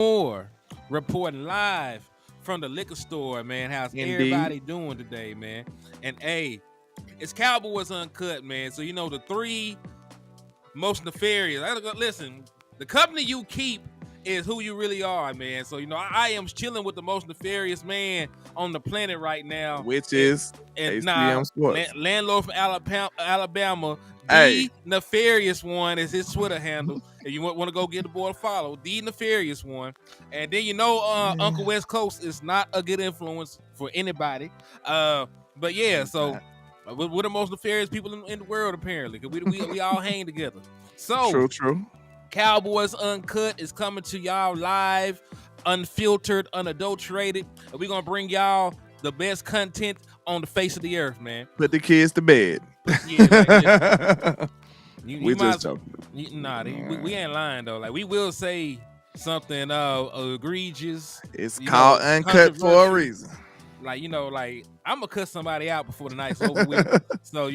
Moore reporting live from the liquor store, man. How's Indeed. everybody doing today, man? And hey, it's Cowboys Uncut, man. So you know the three most nefarious. Listen, the company you keep is who you really are, man. So you know I am chilling with the most nefarious man on the planet right now, which is HPM Sports. Landlord from Alabama. Hey. The nefarious one is his Twitter handle. If you want to go get the boy to follow, the nefarious one. And then you know Uncle West Coast is not a good influence for anybody. But yeah, so we're the most nefarious people in the world apparently, because we all hang together. So True. Cowboys Uncut is coming to y'all live, unfiltered, unadulterated. And we're gonna bring y'all the best content on the face of the earth, man. Put the kids to bed. Yeah, we just joking. We ain't lying though. Like we will say something egregious. It's called Uncut for a reason. Like I'm gonna cut somebody out before the night's over with. So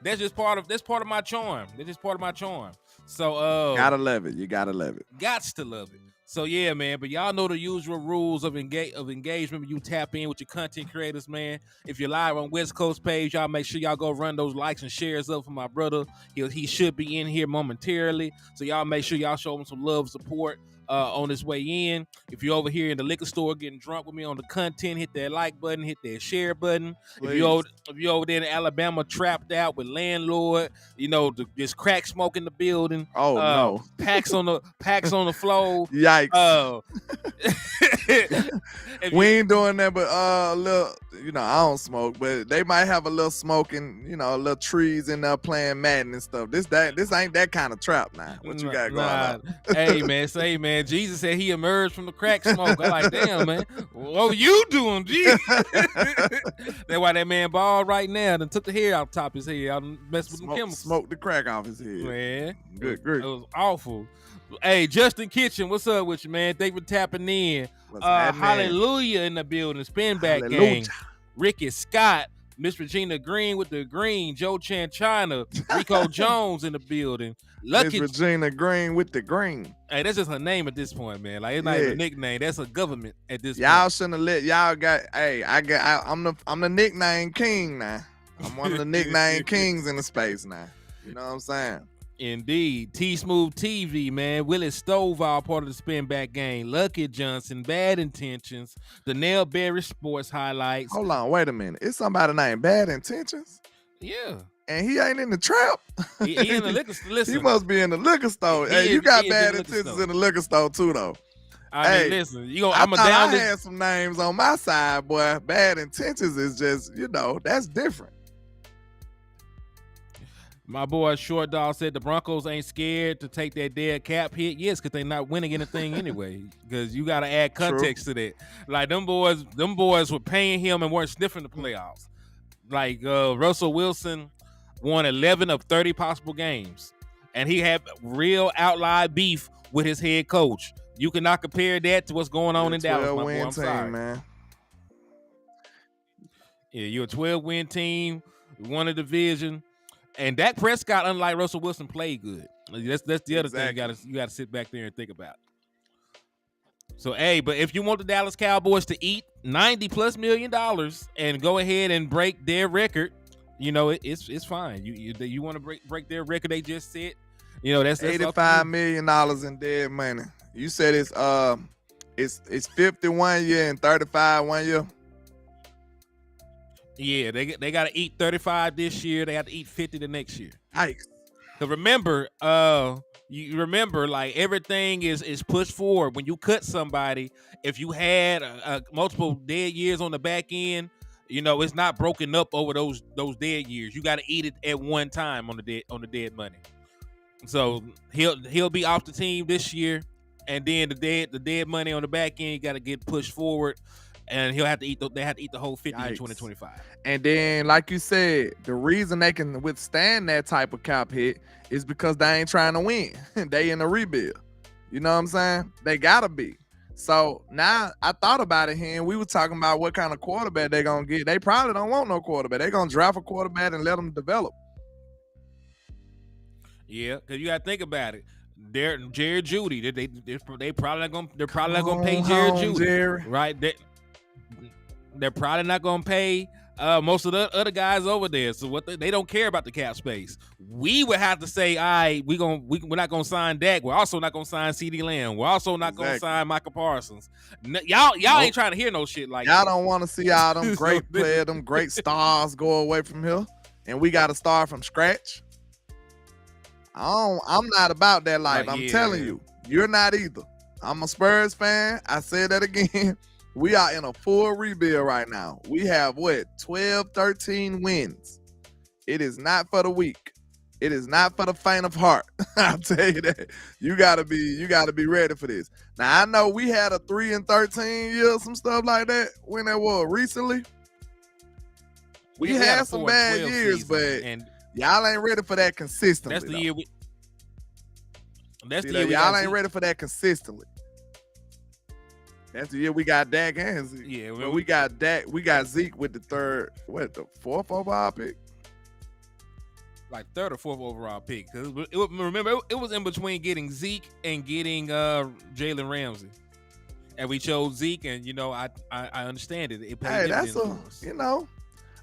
that's part of my charm. That's just part of my charm. So gotta love it. You gotta love it. Gots to love it. So yeah, man. But y'all know the usual rules of engagement when you tap in with your content creators, man. If you're live on West Coast page, y'all make sure y'all go run those likes and shares up for my brother. He should be in here momentarily. So y'all make sure y'all show him some love, support on his way in. If you're over here in the liquor store getting drunk with me on the content, hit that like button, hit that share button. If you're over there in Alabama trapped out with landlord, just crack smoke in the building. Oh no. Packs on the floor. Yikes. We ain't doing that, but a little, I don't smoke, but they might have a little smoking, a little trees in there playing Madden and stuff. This ain't that kind of trap now. What you got going on? Hey man, Jesus said he emerged from the crack smoke. I'm like, damn, man, what you doing, Jesus? That's why that man bald right now. Then took the hair out top his head. I messed with them chemicals. Smoked the crack off his head. Man, good. It was awful. Hey, Justin Kitchen, what's up with you, man? Thank you for tapping in. Hallelujah in the building. Spin back gang. Ricky Scott, Miss Regina Green with the green. Joe Chanchina, Rico Jones in the building. Miss Regina Green with the green. Hey, that's just her name at this point, man. Like it's not even a nickname. That's a government at this point. Y'all shouldn't have let y'all got. Hey, I'm the nickname king now. I'm one of the nickname kings in the space now. You know what I'm saying? Indeed. T-Smooth TV, man. Willie Stovall, part of the Spin Back Gang. Lucky Johnson, Bad Intentions. The Nell Berry Sports Highlights. Hold on, wait a minute. It's somebody named Bad Intentions? Yeah. And he ain't in the trap? He in the liquor store. Listen. He must be in the liquor store. You got Bad Intentions in the liquor store too, though. I mean, listen. I had some names on my side, boy. Bad Intentions is just, that's different. My boy Short Dog said the Broncos ain't scared to take that dead cap hit. Yes, because they're not winning anything anyway. Because you got to add context to that. Like them boys were paying him and weren't sniffing the playoffs. Like Russell Wilson won 11 of 30 possible games, and he had real outlier beef with his head coach. You cannot compare that to what's going on in Dallas, my boy. I'm sorry, man. Yeah, you're a 12-win team. You won a division. And Dak Prescott, unlike Russell Wilson, played good. That's the other thing you got to sit back there and think about. So, hey, but if you want the Dallas Cowboys to eat $90+ million and go ahead and break their record, it's fine. You want to break their record they just set. That's $85 million in dead money. You said it's 51 year and 35 1 year. Yeah, they got to eat 35 this year. They have to eat 50 the next year. Yikes. Because remember, you remember, like, everything is pushed forward. When you cut somebody, if you had multiple dead years on the back end, it's not broken up over those dead years. You got to eat it at one time on the dead money. So he'll be off the team this year, and then the dead money on the back end, you got to get pushed forward. And he'll have to eat. They have to eat the whole 50 in 2025. And then, like you said, the reason they can withstand that type of cap hit is because they ain't trying to win. They in a rebuild. You know what I'm saying? They gotta be. So now I thought about it here, and we were talking about what kind of quarterback they're gonna get. They probably don't want no quarterback. They're gonna draft a quarterback and let them develop. Yeah, because you gotta think about it. They're Jared Judy. They're probably not gonna pay Come Jared home, Judy, Jerry. right? They're probably not gonna pay most of the other guys over there. So they don't care about the cap space. We would have to say, all right, we're not gonna sign Dak. We're also not gonna sign CeeDee Lamb. We're also not gonna sign Michael Parsons. Y'all ain't trying to hear no shit like y'all that. don't want to see all them great players, them great stars go away from here, and we got to start from scratch. I'm not about that life. I'm telling you, you're not either. I'm a Spurs fan. I said that again. We are in a full rebuild right now. We have 12, 13 wins. It is not for the weak. It is not for the faint of heart. I'll tell you that. You gotta be ready for this. Now I know we had a 3-13 year, some stuff like that. When that was recently. We had some bad years, but y'all ain't ready for that consistently. That's the year we. That's the year y'all ain't ready for that consistently. That's the year we got Dak and Zeke. Yeah, well, we got Dak. We got Zeke with the fourth overall pick, like third or fourth overall pick. Remember, it was in between getting Zeke and getting Jalen Ramsey, and we chose Zeke. And I understand it. It paid dividends for us.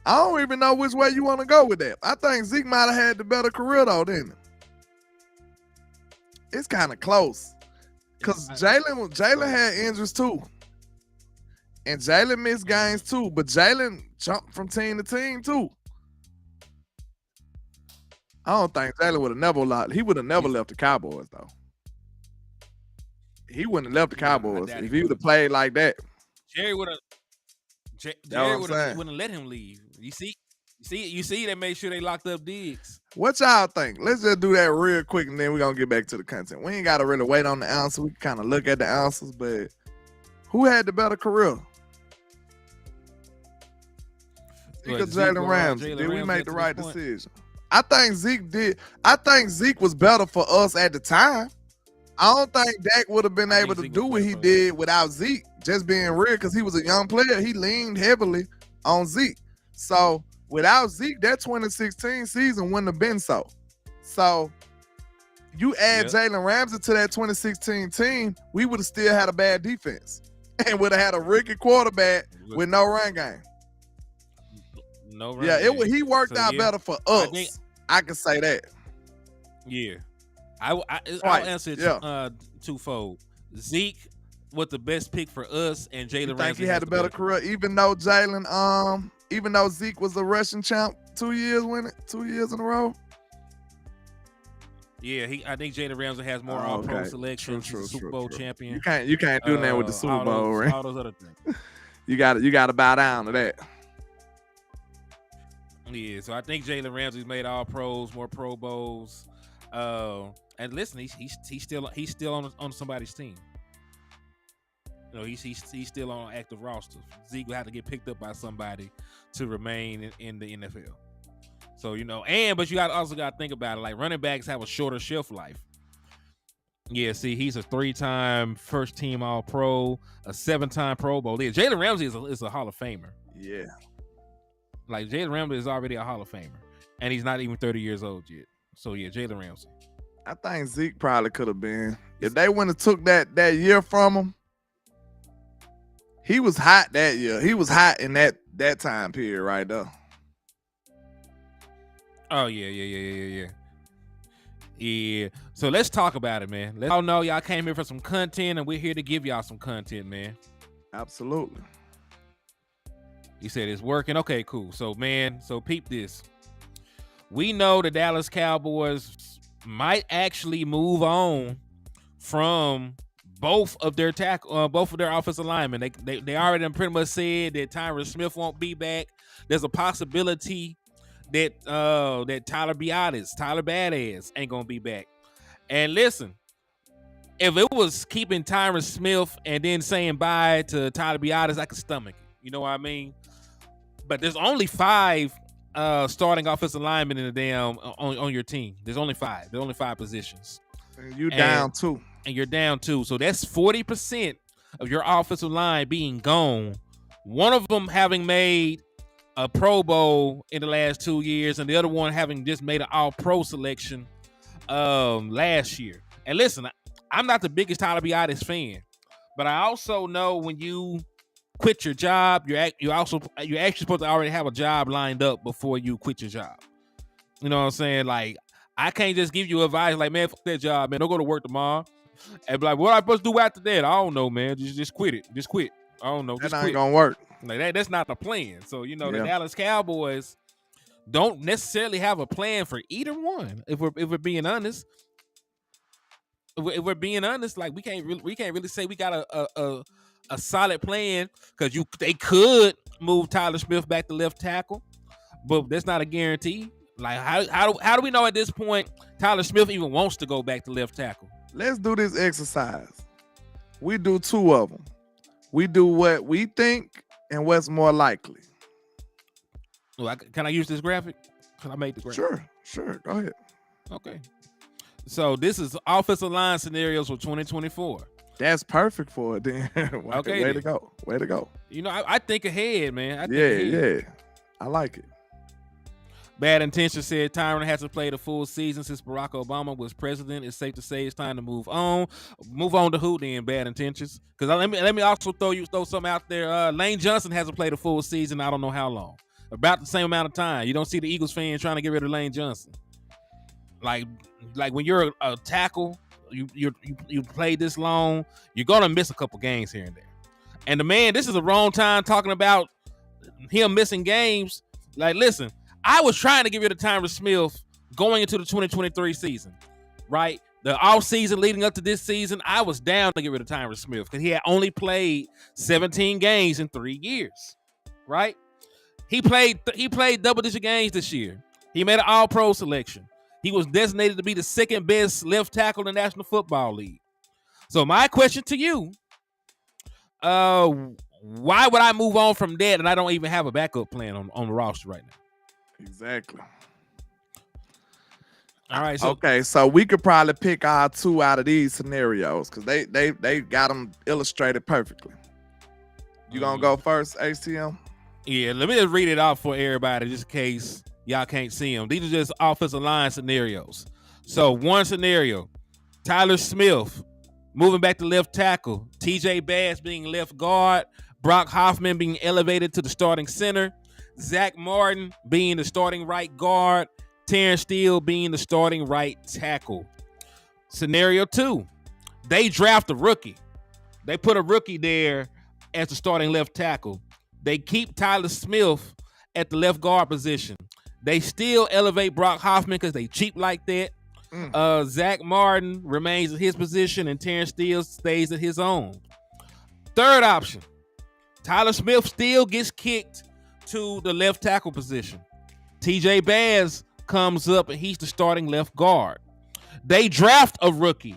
I don't even know which way you want to go with that. I think Zeke might have had the better career though, didn't it? It's kind of close. Because Jalen had injuries too. And Jalen missed games too. But Jalen jumped from team to team too. I don't think Jalen would have never left. He would have never left the Cowboys though. He wouldn't have left the Cowboys if he would have played like that. Jerry would have wouldn't let him leave. You see that made sure they locked up Diggs. What y'all think? Let's just do that real quick and then we're going to get back to the content. We ain't got to really wait on the answer. We can kind of look at the answers, but who had the better career? Zeke or Jalen Ramsey? Did we make the right decision? I think Zeke did. I think Zeke was better for us at the time. I don't think Dak would have been able to do what he did without Zeke. Just being real, because he was a young player. He leaned heavily on Zeke. So without Zeke, that 2016 season wouldn't have been so. So you add Jalen Ramsey to that 2016 team, we would have still had a bad defense and would have had a rookie quarterback with no run game. No run game. He worked out better for us. I can say that. Yeah. I'll answer it twofold. Zeke was the best pick for us, and Jalen Ramsey. Think he had a better career, even though Zeke was a rushing champ 2 years in a row. Yeah, I think Jalen Ramsey has more All-Pro selections. True, Super Bowl champion. You can't do that with the Super Bowl, right? All those other things. you got to bow down to that. Yeah, so I think Jalen Ramsey's made All-Pros, more Pro Bowls. And listen, he's still on somebody's team. He's still on an active roster. Zeke will have to get picked up by somebody to remain in the NFL. So but you also got to think about it. Like, running backs have a shorter shelf life. Yeah, see, he's a 3-time first team All-Pro, a 7-time Pro Bowl. Yeah, Jalen Ramsey is a Hall of Famer. Yeah, like Jalen Ramsey is already a Hall of Famer, and he's not even 30 years old yet. So yeah, Jalen Ramsey. I think Zeke probably could have been. If they wouldn't have took that year from him, he was hot that year. He was hot in that time period right there. Oh, yeah. Yeah. So let's talk about it, man. Y'all know y'all came here for some content, and we're here to give y'all some content, man. Absolutely. You said it's working. Okay, cool. So peep this. We know the Dallas Cowboys might actually move on from both of their offensive linemen. They already pretty much said that Tyron Smith won't be back. There's a possibility that Tyler Badass ain't gonna be back. And listen, if it was keeping Tyron Smith and then saying bye to Tyler Badass, I could stomach it. You know what I mean? But there's only 5 starting offensive linemen in the damn on your team. There's only 5. There's only 5 positions. And you down 2. And you're down 2. So that's 40% of your offensive line being gone. One of them having made a Pro Bowl in the last 2 years, and the other one having just made an All-Pro selection last year. And listen, I'm not the biggest Tyler Biadasz fan, but I also know when you quit your job, you're actually supposed to already have a job lined up before you quit your job. You know what I'm saying? Like, I can't just give you advice like, man, fuck that job, man. Don't go to work tomorrow. And be like, what am I supposed to do after that? I don't know, man. Just quit it. Just quit. I don't know. Just That ain't quit. gonna work. Like that's not the plan. So, the Dallas Cowboys don't necessarily have a plan for either one. If we're being honest. If we're being honest, like we can't really say we got a solid plan, because they could move Tyler Smith back to left tackle, but that's not a guarantee. Like how do we know at this point Tyler Smith even wants to go back to left tackle? Let's do this exercise. We do two of them. We do what we think and what's more likely. Well, can I use this graphic? Can I make the graphic? Sure. Go ahead. Okay. So this is offensive line scenarios for 2024. That's perfect for it then. Okay, way to go. Way to go. I think ahead, man. Yeah. I like it. Bad Intention said Tyron hasn't played a full season since Barack Obama was president. It's safe to say it's time to move on. Move on to who then? Bad Intentions. Because let me also throw something out there. Lane Johnson hasn't played a full season. I don't know how long. About the same amount of time. You don't see the Eagles fans trying to get rid of Lane Johnson. Like when you're a tackle, you play this long, you're gonna miss a couple games here and there. And this is the wrong time talking about him missing games. Like, listen, I was trying to get rid of Tyron Smith going into the 2023 season, right? The off season leading up to this season, I was down to get rid of Tyron Smith because he had only played 17 games in 3 years, right? He played double-digit games this year. He made an All-Pro selection. He was designated to be the second best left tackle in the National Football League. So my question to you, why would I move on from that and I don't even have a backup plan on the roster right now? Exactly. All right. So we could probably pick our two out of these scenarios because they got them illustrated perfectly. You gonna go first, HTM? Yeah, let me just read it off for everybody just in case y'all can't see them. These are just offensive line scenarios. So one scenario, Tyler Smith moving back to left tackle, TJ Bass being left guard, Brock Hoffman being elevated to the starting center, Zach Martin being the starting right guard, Terrence Steele being the starting right tackle. Scenario 2, they draft a rookie. They put a rookie there as the starting left tackle. They keep Tyler Smith at the left guard position. They still elevate Brock Hoffman because they cheap like that. Zach Martin remains in his position and Terrence Steele stays at his own. Third option, Tyler Smith still gets kicked to the left tackle position. TJ Bass comes up and he's the starting left guard. They draft a rookie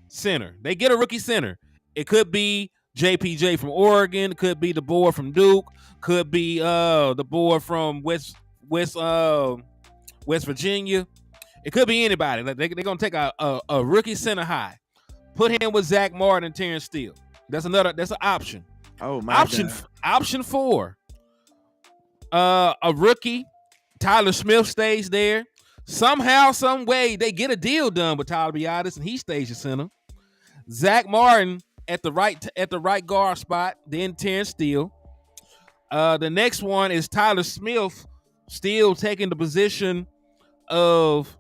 center. They get a rookie center. It could be JPJ from Oregon. It could be the boy from Duke. Could be the boy from West Virginia. It could be anybody. They're gonna take a rookie center high, put him with Zach Martin and Terrence Steele. That's an option. Oh my God. Option 4. A rookie, Tyler Smith stays there. Somehow, some way, they get a deal done with Tyler Biadasz and he stays your center. Zach Martin at the right guard spot, then Terrence Steele. The next one is Tyler Smith still taking the position of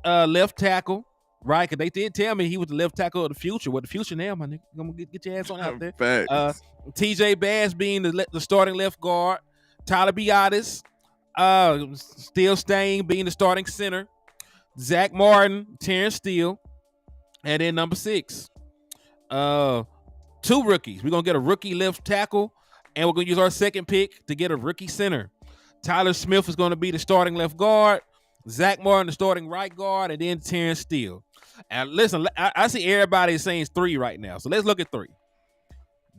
left tackle, right? Because they did tell me he was the left tackle of the future. What the future now, my nigga? I'm gonna get your ass on out there. TJ Bass being the starting left guard. Tyler Biadasz still staying, being the starting center. Zach Martin, Terrence Steele. And then number 6, 2 rookies. We're going to get a rookie left tackle, and we're going to use our second pick to get a rookie center. Tyler Smith is going to be the starting left guard. Zach Martin, the starting right guard, and then Terrence Steele. And listen, I see everybody saying 3 right now. So let's look at 3.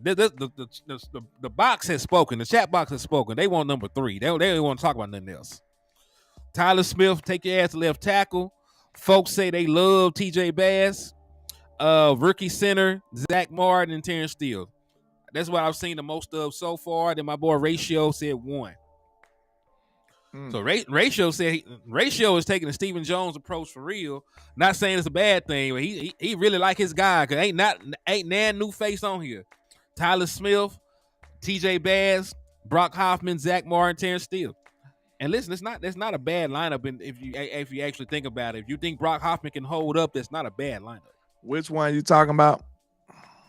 The box has spoken. The chat box has spoken. They want number 3. They don't want to talk about nothing else. Tyler Smith, take your ass to left tackle. Folks say they love TJ Bass. Rookie center, Zach Martin and Terrence Steele. That's what I've seen the most of so far. Then my boy Ratio said 1. So Ratio said Ratio is taking the Stephen Jones approach for real. Not saying it's a bad thing, but he really like his guy because ain't nan new face on here. Tyler Smith, TJ Bass, Brock Hoffman, Zach Martin, Terrence Steele. And listen, that's not a bad lineup. And if you actually think about it, if you think Brock Hoffman can hold up, that's not a bad lineup. Which one you talking about?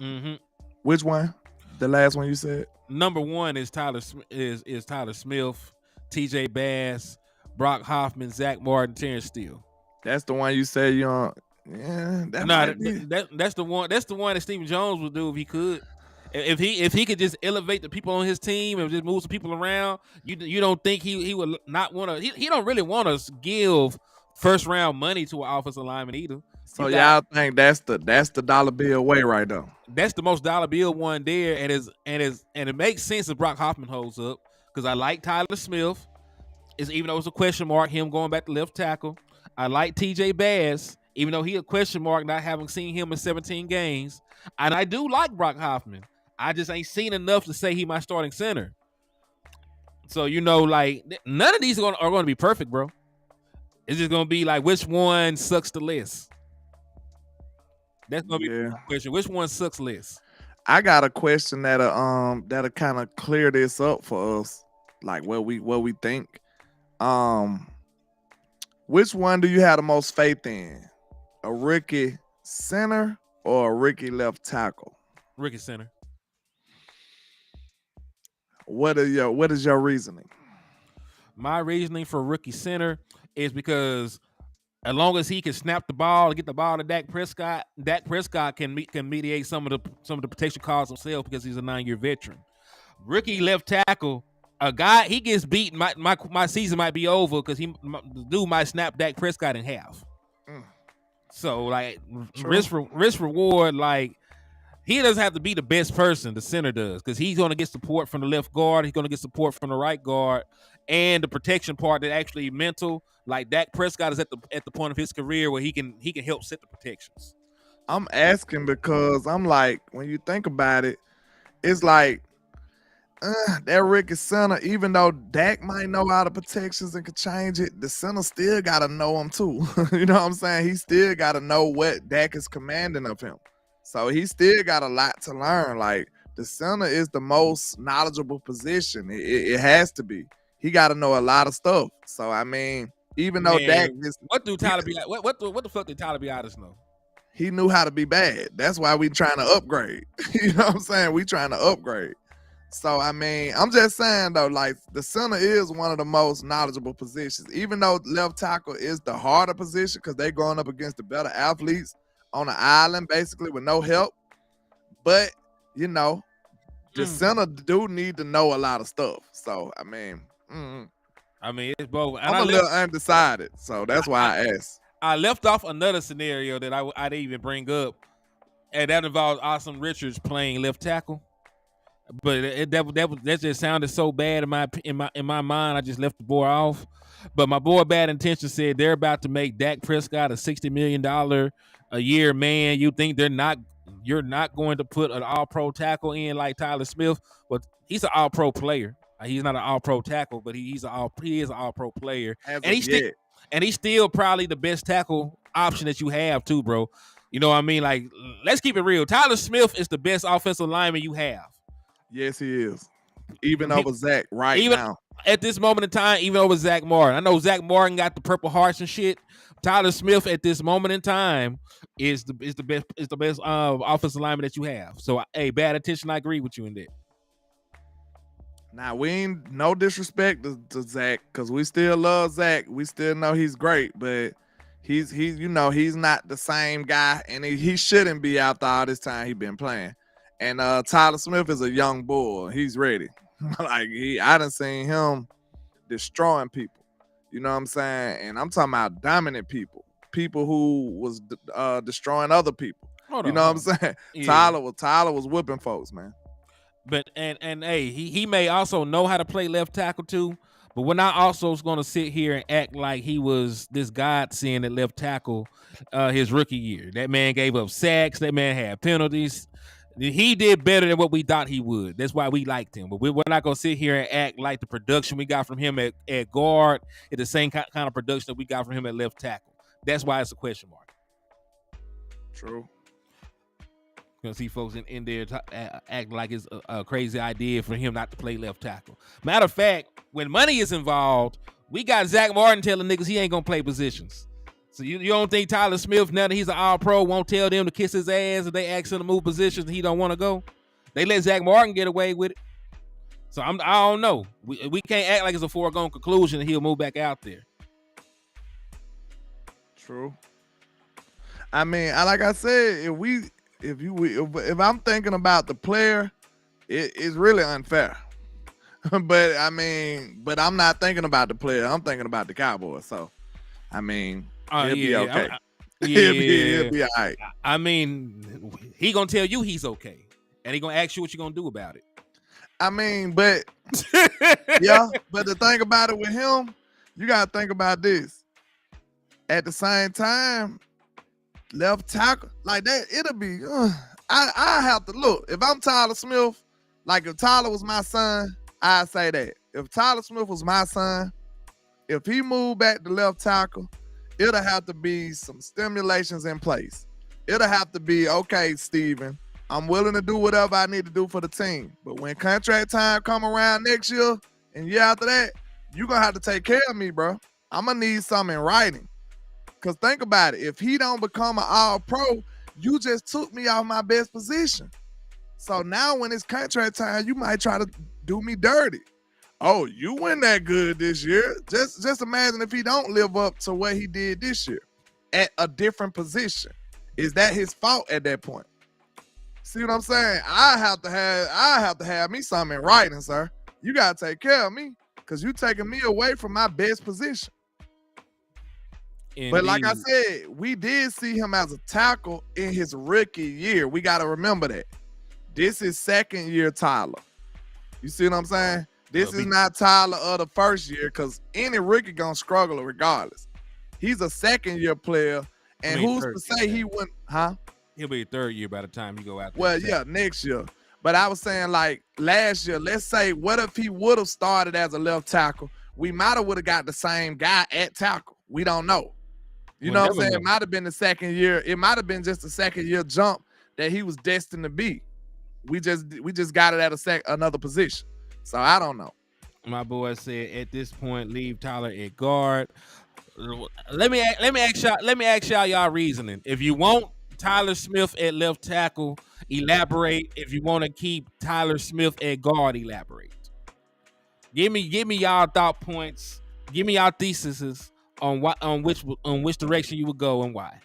Mm-hmm. Which one? The last one you said? Number one is Tyler Smith, TJ Bass, Brock Hoffman, Zach Martin, Terrence Steele. That's the one you said you on. Yeah, that's the one. That's the one that Stephen Jones would do if he could. If he could just elevate the people on his team and just move some people around, you don't think he would not want to? He don't really want to give first round money to an offensive lineman either. So y'all think that's the dollar bill way right now? That's the most dollar bill one there, and it makes sense if Brock Hoffman holds up because I like Tyler Smith. Even though it's a question mark, him going back to left tackle. I like TJ Bass, even though he a question mark, not having seen him in 17 games. And I do like Brock Hoffman. I just ain't seen enough to say he my starting center. So, like, none of these are going to be perfect, bro. It's just going to be like, which one sucks the less? That's going to be the question. Which one sucks less? I got a question that'll kind of clear this up for us, like what we think. Which one do you have the most faith in? A rookie center or a rookie left tackle? Rookie center. What is your reasoning? My reasoning for rookie center is because as long as he can snap the ball and get the ball to Dak Prescott can mediate some of the protection calls himself because he's a 9-year veteran. Rookie left tackle, a guy he gets beat, my season might be over because the dude might snap Dak Prescott in half. So like risk reward, like he doesn't have to be the best person, the center does, because he's going to get support from the left guard, he's going to get support from the right guard, and the protection part that actually mental. Like Dak Prescott is at the point of his career where he can help set the protections. I'm asking because I'm like, when you think about it, it's like that rookie center, even though Dak might know how the protections and could change it, the center still got to know him too. You know what I'm saying? He still got to know what Dak is commanding of him. So he still got a lot to learn. Like the center is the most knowledgeable position. It has to be. He got to know a lot of stuff. So I mean, even though Dak is, what the fuck did Tyler Biadasz know? He knew how to be bad. That's why we trying to upgrade. You know what I'm saying? We trying to upgrade. So I mean, I'm just saying though, like the center is one of the most knowledgeable positions. Even though left tackle is the harder position because they're going up against the better athletes on the island, basically with no help. But the center do need to know a lot of stuff. So I mean, it's both. And I'm a little undecided, so that's why I asked. I left off another scenario that I didn't even bring up, and that involves Austin Richards playing left tackle. But that just sounded so bad in my mind. I just left the boy off. But my boy Bad Intention said they're about to make Dak Prescott a $60 million a year man. You think you're not going to put an all-pro tackle in like Tyler Smith? But he's an all-pro player. He's not an all-pro tackle, but he is an all-pro player. And he's still probably the best tackle option that you have too, bro. You know what I mean? Like, let's keep it real. Tyler Smith is the best offensive lineman you have. Yes, he is. Even over Zach now. At this moment in time, even over Zach Martin. I know Zach Martin got the Purple Hearts and shit. Tyler Smith at this moment in time is the best offensive lineman that you have. So, hey, Bad Intention, I agree with you in that. Now, we ain't no disrespect to Zach because we still love Zach. We still know he's great, but he's not the same guy, and he shouldn't be after all this time he been playing. And Tyler Smith is a young bull. He's ready. I done seen him destroying people. You know what I'm saying? And I'm talking about dominant people who was destroying other people. What I'm saying? Yeah. Tyler was whipping folks, man. But and hey, he may also know how to play left tackle too. But we're not also going to sit here and act like he was this godsend at left tackle his rookie year. That man gave up sacks. That man had penalties. He did better than what we thought he would. That's why we liked him. But we're not gonna sit here and act like the production we got from him at guard is the same kind of production that we got from him at left tackle. That's why it's a question mark. True. Gonna see folks in there act like it's a crazy idea for him not to play left tackle. Matter of fact, when money is involved, we got Zach Martin telling niggas he ain't gonna play positions. So you don't think Tyler Smith, now that he's an all-pro, won't tell them to kiss his ass if they ask him to move positions and he don't want to go? They let Zach Martin get away with it. So I don't know. We can't act like it's a foregone conclusion that he'll move back out there. True. I mean, like I said, if I'm thinking about the player, it's really unfair. but I'm not thinking about the player. I'm thinking about the Cowboys. So, I mean, he'll be okay. He'll be all right. I mean, he gonna tell you he's okay, and he gonna ask you what you gonna do about it. I mean, but yeah, but the thing about it with him, you gotta think about this. At the same time, left tackle like that, it'll be. I have to look. If I'm Tyler Smith, like if Tyler was my son, I'd say that. If Tyler Smith was my son, if he moved back to left tackle, it'll have to be some stimulations in place. It'll have to be, okay, Steven, I'm willing to do whatever I need to do for the team. But when contract time come around next year and year after that, you're going to have to take care of me, bro. I'm going to need something in writing. Because think about it. If he don't become an all-pro, you just took me off my best position. So now when it's contract time, you might try to do me dirty. Oh, you win that good this year. Just imagine if he don't live up to what he did this year at a different position. Is that his fault at that point? See what I'm saying? I have to have me something in writing, sir. You gotta take care of me because you taking me away from my best position. Indeed. But like I said, we did see him as a tackle in his rookie year. We got to remember that. This is second year Tyler. You see what I'm saying? This is not Tyler of the first year because any rookie going to struggle regardless. He's a second year player. And who's to say he wouldn't, huh? He'll be a third year by the time you go out there. Well, yeah, next year. But I was saying like last year, let's say, what if he would have started as a left tackle? We might have would have got the same guy at tackle. We don't know. You know what I'm saying? It might have been the second year. It might have been just a second year jump that he was destined to be. We just got it at another position. So I don't know. My boy said at this point, leave Tyler at guard. Let me ask y'all reasoning. If you want Tyler Smith at left tackle, elaborate. If you want to keep Tyler Smith at guard, elaborate. Give me y'all thought points. Give me y'all theses on which direction you would go and why.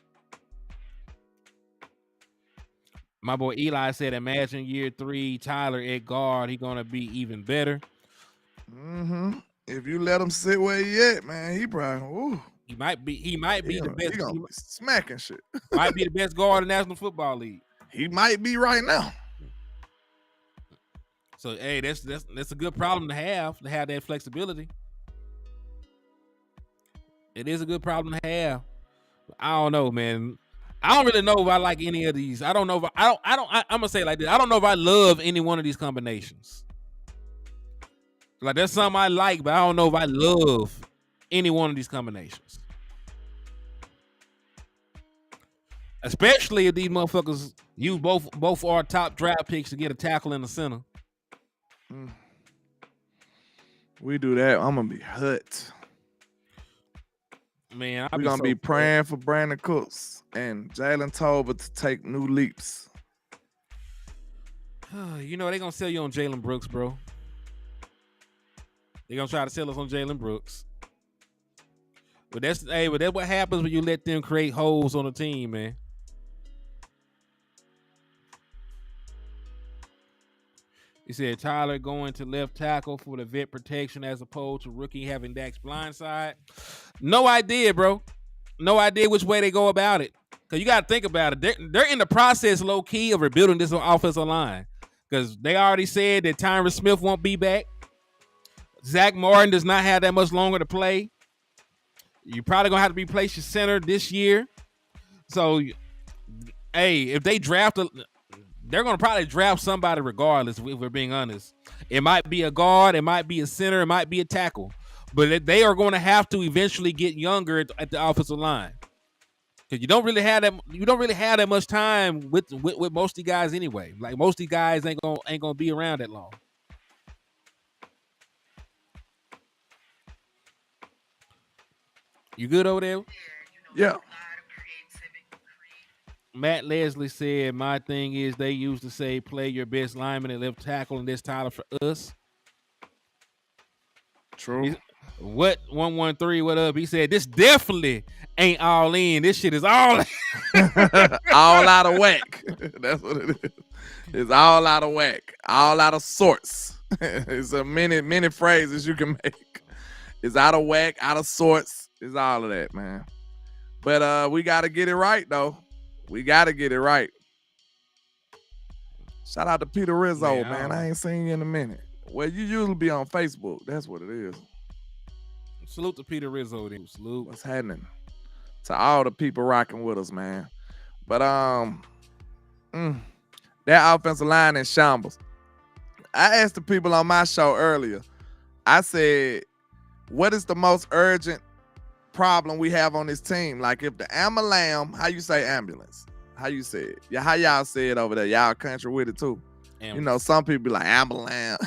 My boy Eli said, imagine year 3, Tyler at guard, he gonna be even better. Mm-hmm. If you let him sit where he at, man, he probably he might be the best. He gonna be smacking shit. Might be the best guard in the National Football League. He might be right now. So hey, that's a good problem to have that flexibility. It is a good problem to have. I don't know, man. I don't really know if I like any of these. I don't know if I'm gonna say it like this. I don't know if I love any one of these combinations. Like there's some I like, but I don't know if I love any one of these combinations. Especially if these motherfuckers use both our top draft picks to get a tackle in the center. We do that, I'm gonna be hurt. Man, we're gonna be praying for Brandon Cooks and Jalen Tolbert to take new leaps. You know, they're gonna sell you on Jalen Brooks, bro. They're gonna try to sell us on Jalen Brooks. But that's what happens when you let them create holes on the team, man. He said Tyler going to left tackle for the vet protection as opposed to rookie having Dak's blind side. No idea, bro. No idea which way they go about it. Because you got to think about it. They're in the process, low-key, of rebuilding this offensive line. Because they already said that Tyron Smith won't be back. Zach Martin does not have that much longer to play. You're probably going to have to replace your center this year. So, hey, if they draft they're gonna probably draft somebody regardless. If we're being honest, it might be a guard, it might be a center, it might be a tackle, but they are going to have to eventually get younger at the offensive line because you don't really have that much time with most of the guys anyway. Like most of the guys ain't gonna be around that long. You good over there? Yeah. Matt Leslie said, "My thing is they used to say play your best lineman and left tackle, and this title for us." True. What 113? What up? He said, "This definitely ain't all in. This shit is all all out of whack." That's what it is. It's all out of whack. All out of sorts. It's a many phrases you can make. It's out of whack, out of sorts. It's all of that, man. But we got to get it right, though. We got to get it right. Shout out to Peter Rizzo, man. I ain't seen you in a minute. Well, you usually be on Facebook. That's what it is. Salute to Peter Rizzo. Salute. What's happening? To all the people rocking with us, man. But that offensive line in shambles. I asked the people on my show earlier. I said, what is the most urgent problem we have on this team? Like if the ambulance, how you say ambulance? How you say it? Yeah, how y'all say it over there? Y'all country with it too. Ambulance. You know, some people be like ambulance.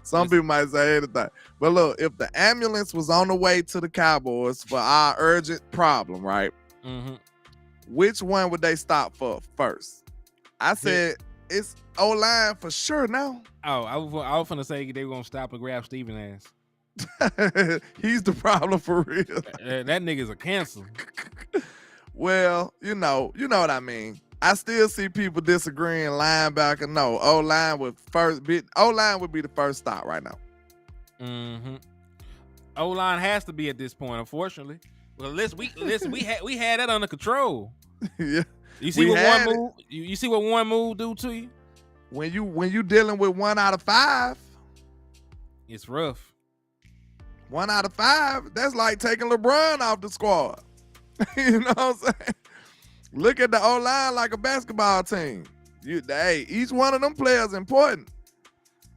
Some people might say anything. But look, if the ambulance was on the way to the Cowboys for our urgent problem, right? Mm-hmm. Which one would they stop for first? I said it's O-line for sure now. Oh, I was gonna say they were gonna stop and grab Steven ass. He's the problem for real. That nigga's a cancer. Well, you know what I mean. I still see people disagreeing. Linebacker, no. O-line would be the first stop right now. Mm-hmm. O-line has to be at this point, unfortunately. Well, listen, we had that under control. Yeah. You see what one move? You see what one move do to you? When you dealing with 1 out of 5, it's rough. 1 out of 5, that's like taking LeBron off the squad. You know what I'm saying? Look at the O-line like a basketball team. Each one of them players important.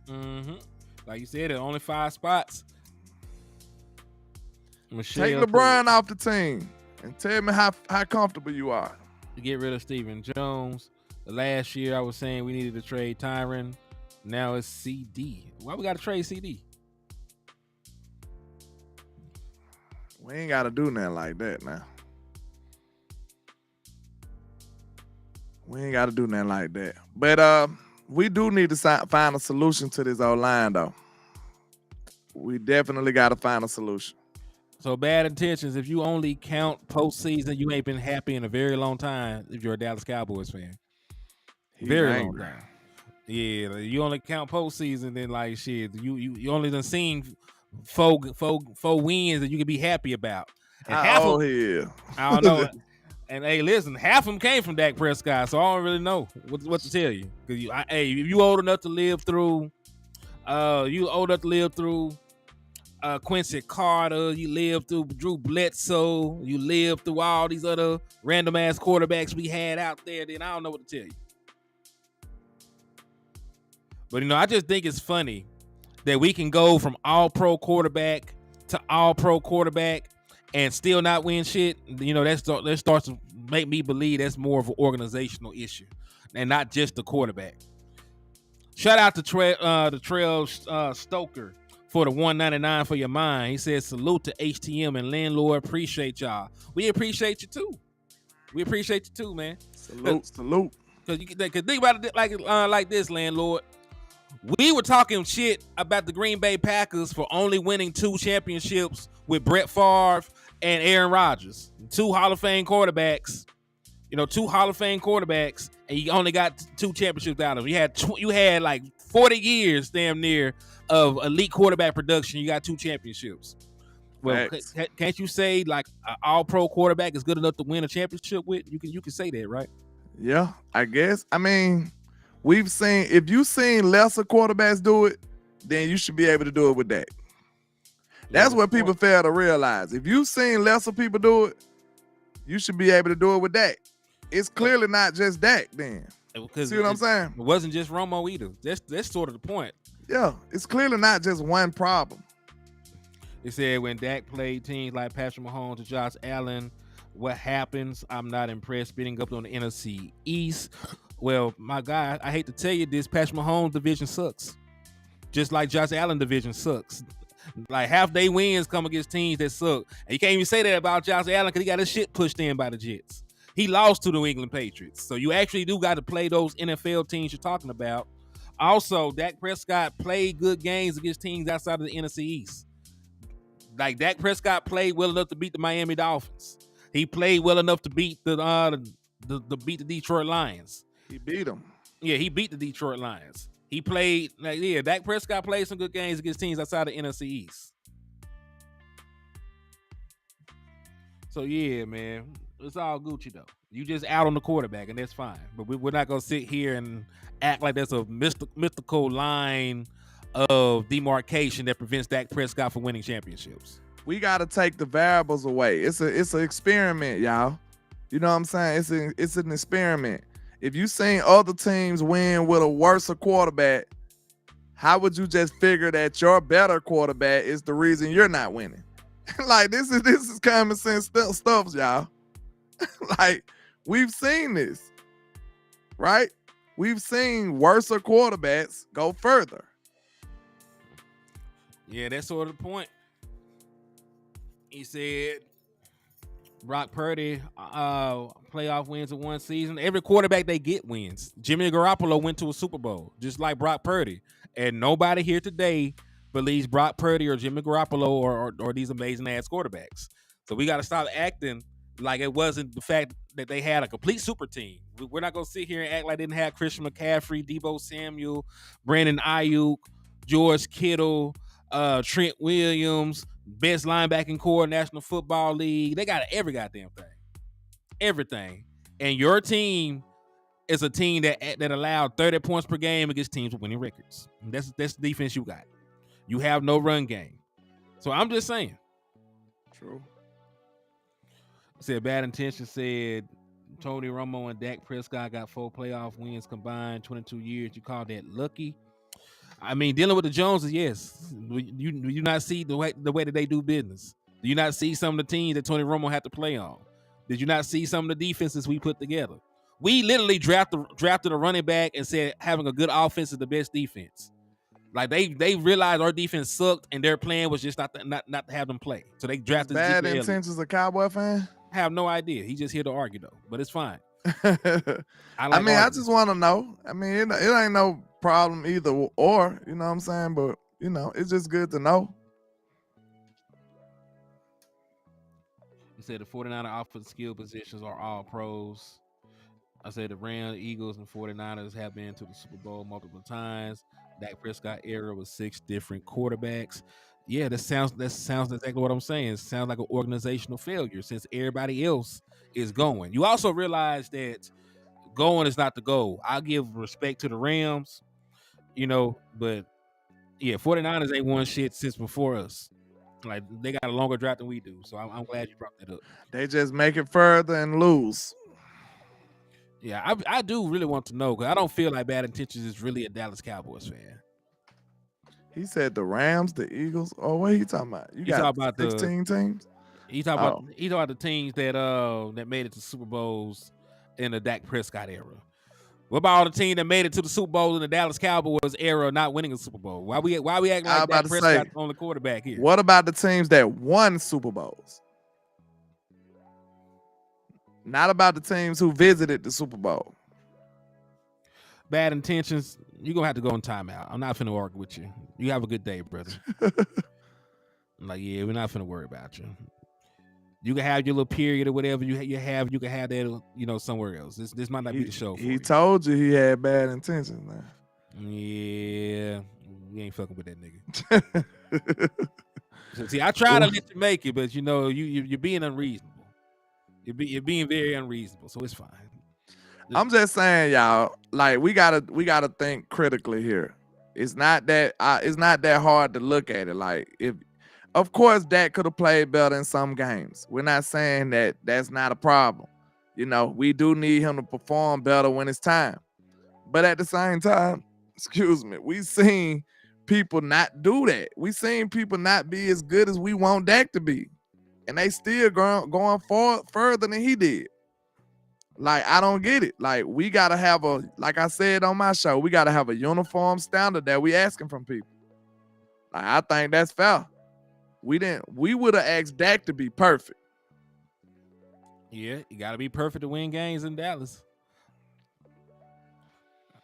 Mm-hmm. Like you said, there are only 5 spots. Take LeBron off the team and tell me how comfortable you are. To get rid of Stephen Jones. Last year I was saying we needed to trade Tyron. Now it's CD. Why we got to trade CD? We ain't got to do nothing like that now. We ain't got to do nothing like that. But we do need to find a solution to this O-line, though. We definitely got to find a solution. So bad intentions, if you only count postseason, you ain't been happy in a very long time if you're a Dallas Cowboys fan. Very angry. Long time. Yeah, you only count postseason, then like shit, you only done seen four wins that you can be happy about. And I don't know. And hey, listen, half of them came from Dak Prescott, so I don't really know what to tell you. Because if you old enough to live through, Quincy Carter, you lived through Drew Bledsoe, you lived through all these other random ass quarterbacks we had out there, then I don't know what to tell you. But I just think it's funny that we can go from all-pro quarterback to all-pro quarterback and still not win shit. That starts to make me believe that's more of an organizational issue and not just the quarterback. Shout out to Trail Stoker for the $1.99 for your mind. He says, salute to HTM and Landlord. Appreciate y'all. We appreciate you too. We appreciate you too, man. Salute. Because think about it like this, Landlord. We were talking shit about the Green Bay Packers for only winning 2 championships with Brett Favre and Aaron Rodgers. 2 Hall of Fame quarterbacks. 2 Hall of Fame quarterbacks, and you only got 2 championships out of them. You had like 40 years damn near of elite quarterback production. You got 2 championships. Well, can't you say like an all-pro quarterback is good enough to win a championship with? You can say that, right? Yeah, I guess. I mean, if you've seen lesser quarterbacks do it, then you should be able to do it with Dak. That's what people fail to realize. If you've seen lesser people do it, you should be able to do it with Dak. It's clearly not just Dak then. Because See what I'm saying? it wasn't just Romo either. That's sort of the point. Yeah, it's clearly not just one problem. It said when Dak played teams like Patrick Mahomes and Josh Allen, what happens? I'm not impressed. Beating up on the NFC East. Well, my guy, I hate to tell you this, Patrick Mahomes division sucks. Just like Josh Allen division sucks. Like half they wins come against teams that suck. And you can't even say that about Josh Allen because he got his shit pushed in by the Jets. He lost to the New England Patriots. So you actually do got to play those NFL teams you're talking about. Also, Dak Prescott played good games against teams outside of the NFC East. Like Dak Prescott played well enough to beat the Miami Dolphins. He played well enough to beat the Detroit Lions. He beat them. Yeah, he beat the Detroit Lions. He played Dak Prescott played some good games against teams outside the NFC East. So yeah, man, it's all Gucci though. You just out on the quarterback, and that's fine. But we're not gonna sit here and act like there's a mythical line of demarcation that prevents Dak Prescott from winning championships. We got to take the variables away. It's an experiment, y'all. You know what I'm saying? It's an experiment. If you seen other teams win with a worse quarterback, how would you just figure that your better quarterback is the reason you're not winning? Like this is common sense stuff, y'all. Like we've seen this, right? We've seen worse quarterbacks go further. Yeah, that's sort of the point. He said Brock Purdy playoff wins in one season. Every quarterback they get wins. Jimmy Garoppolo went to a Super Bowl, just like Brock Purdy. And nobody here today believes Brock Purdy or Jimmy Garoppolo or these amazing ass quarterbacks. So we got to stop acting like it wasn't the fact that they had a complete super team. We're not going to sit here and act like they didn't have Christian McCaffrey, Deebo Samuel, Brandon Ayuk, George Kittle, Trent Williams, best linebacking core in National Football League. They got every goddamn thing. Everything. And your team is a team that allowed 30 points per game against teams with winning records. That's the defense you got. You have no run game. So I'm just saying. True. Said Bad Intention said Tony Romo and Dak Prescott got 4 playoff wins combined, 22 years. You call that lucky? I mean, dealing with the Joneses, yes. Do you not see the way that they do business? Do you not see some of the teams that Tony Romo had to play on? Did you not see some of the defenses we put together? We literally drafted a running back and said having a good offense is the best defense. Like they realized our defense sucked and their plan was just not to have them play. So they drafted Bad Intentions a Cowboy fan? I have no idea. He's just here to argue though, but it's fine. I just want to know. I mean, it ain't no problem either or, you know what I'm saying? But, you know, it's just good to know. He said the 49er offensive skill positions are all pros. I said the Rams, Eagles, and 49ers have been to the Super Bowl multiple times. Dak Prescott era with 6 different quarterbacks. Yeah, that sounds exactly what I'm saying. It sounds like an organizational failure since everybody else is going. You also realize that going is not the goal. I give respect to the Rams, you know, but yeah, 49ers ain't won shit since before us. Like they got a longer draft than we do. So I'm glad you brought that up. They just make it further and lose. Yeah, I do really want to know because I don't feel like Bad Intentions is really a Dallas Cowboys fan. He said the Rams, the Eagles. Oh, what are you talking about? You got about 16 teams? He talking about the teams that made it to Super Bowls in the Dak Prescott era. What about all the team that made it to the Super Bowl in the Dallas Cowboys era not winning a Super Bowl? Why we acting like Dak Prescott's the only quarterback here? What about the teams that won Super Bowls? Not about the teams who visited the Super Bowl. Bad Intentions, you're going to have to go in timeout. I'm not finna argue with you. You have a good day, brother. I'm like, yeah, we're not finna worry about you. You can have your little period or whatever you have. You can have that, you know, somewhere else. This might not be the show for you. He told you he had bad intentions, man. Yeah, we ain't fucking with that nigga. So, see, I try to let you make it, but you know, you're being unreasonable. You're being very unreasonable, so it's fine. I'm just saying, y'all, like we gotta think critically here. It's not that hard to look at it. Like, of course Dak could have played better in some games. We're not saying that that's not a problem. You know, we do need him to perform better when it's time. But at the same time, excuse me, we seen people not do that. We seen people not be as good as we want Dak to be. And they still going further than he did. Like, I don't get it. Like, we gotta have like I said on my show, we gotta have a uniform standard that we asking from people. Like, I think that's fair. We would have asked Dak to be perfect. Yeah, you gotta be perfect to win games in Dallas.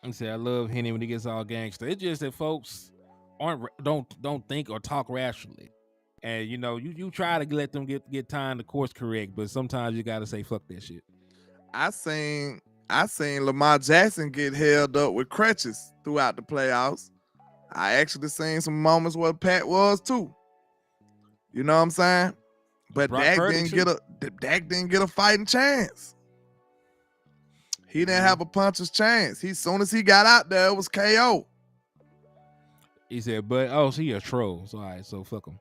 I say I love Henny when he gets all gangster. It's just that folks don't think or talk rationally. And you try to let them get time to course correct, but sometimes you gotta say fuck that shit. I seen Lamar Jackson get held up with crutches throughout the playoffs. I actually seen some moments where Pat was too. You know what I'm saying? But Dak didn't get a fighting chance. He didn't have a puncher's chance. As soon as he got out there, it was KO. He said, so he a troll. So all right, so fuck him.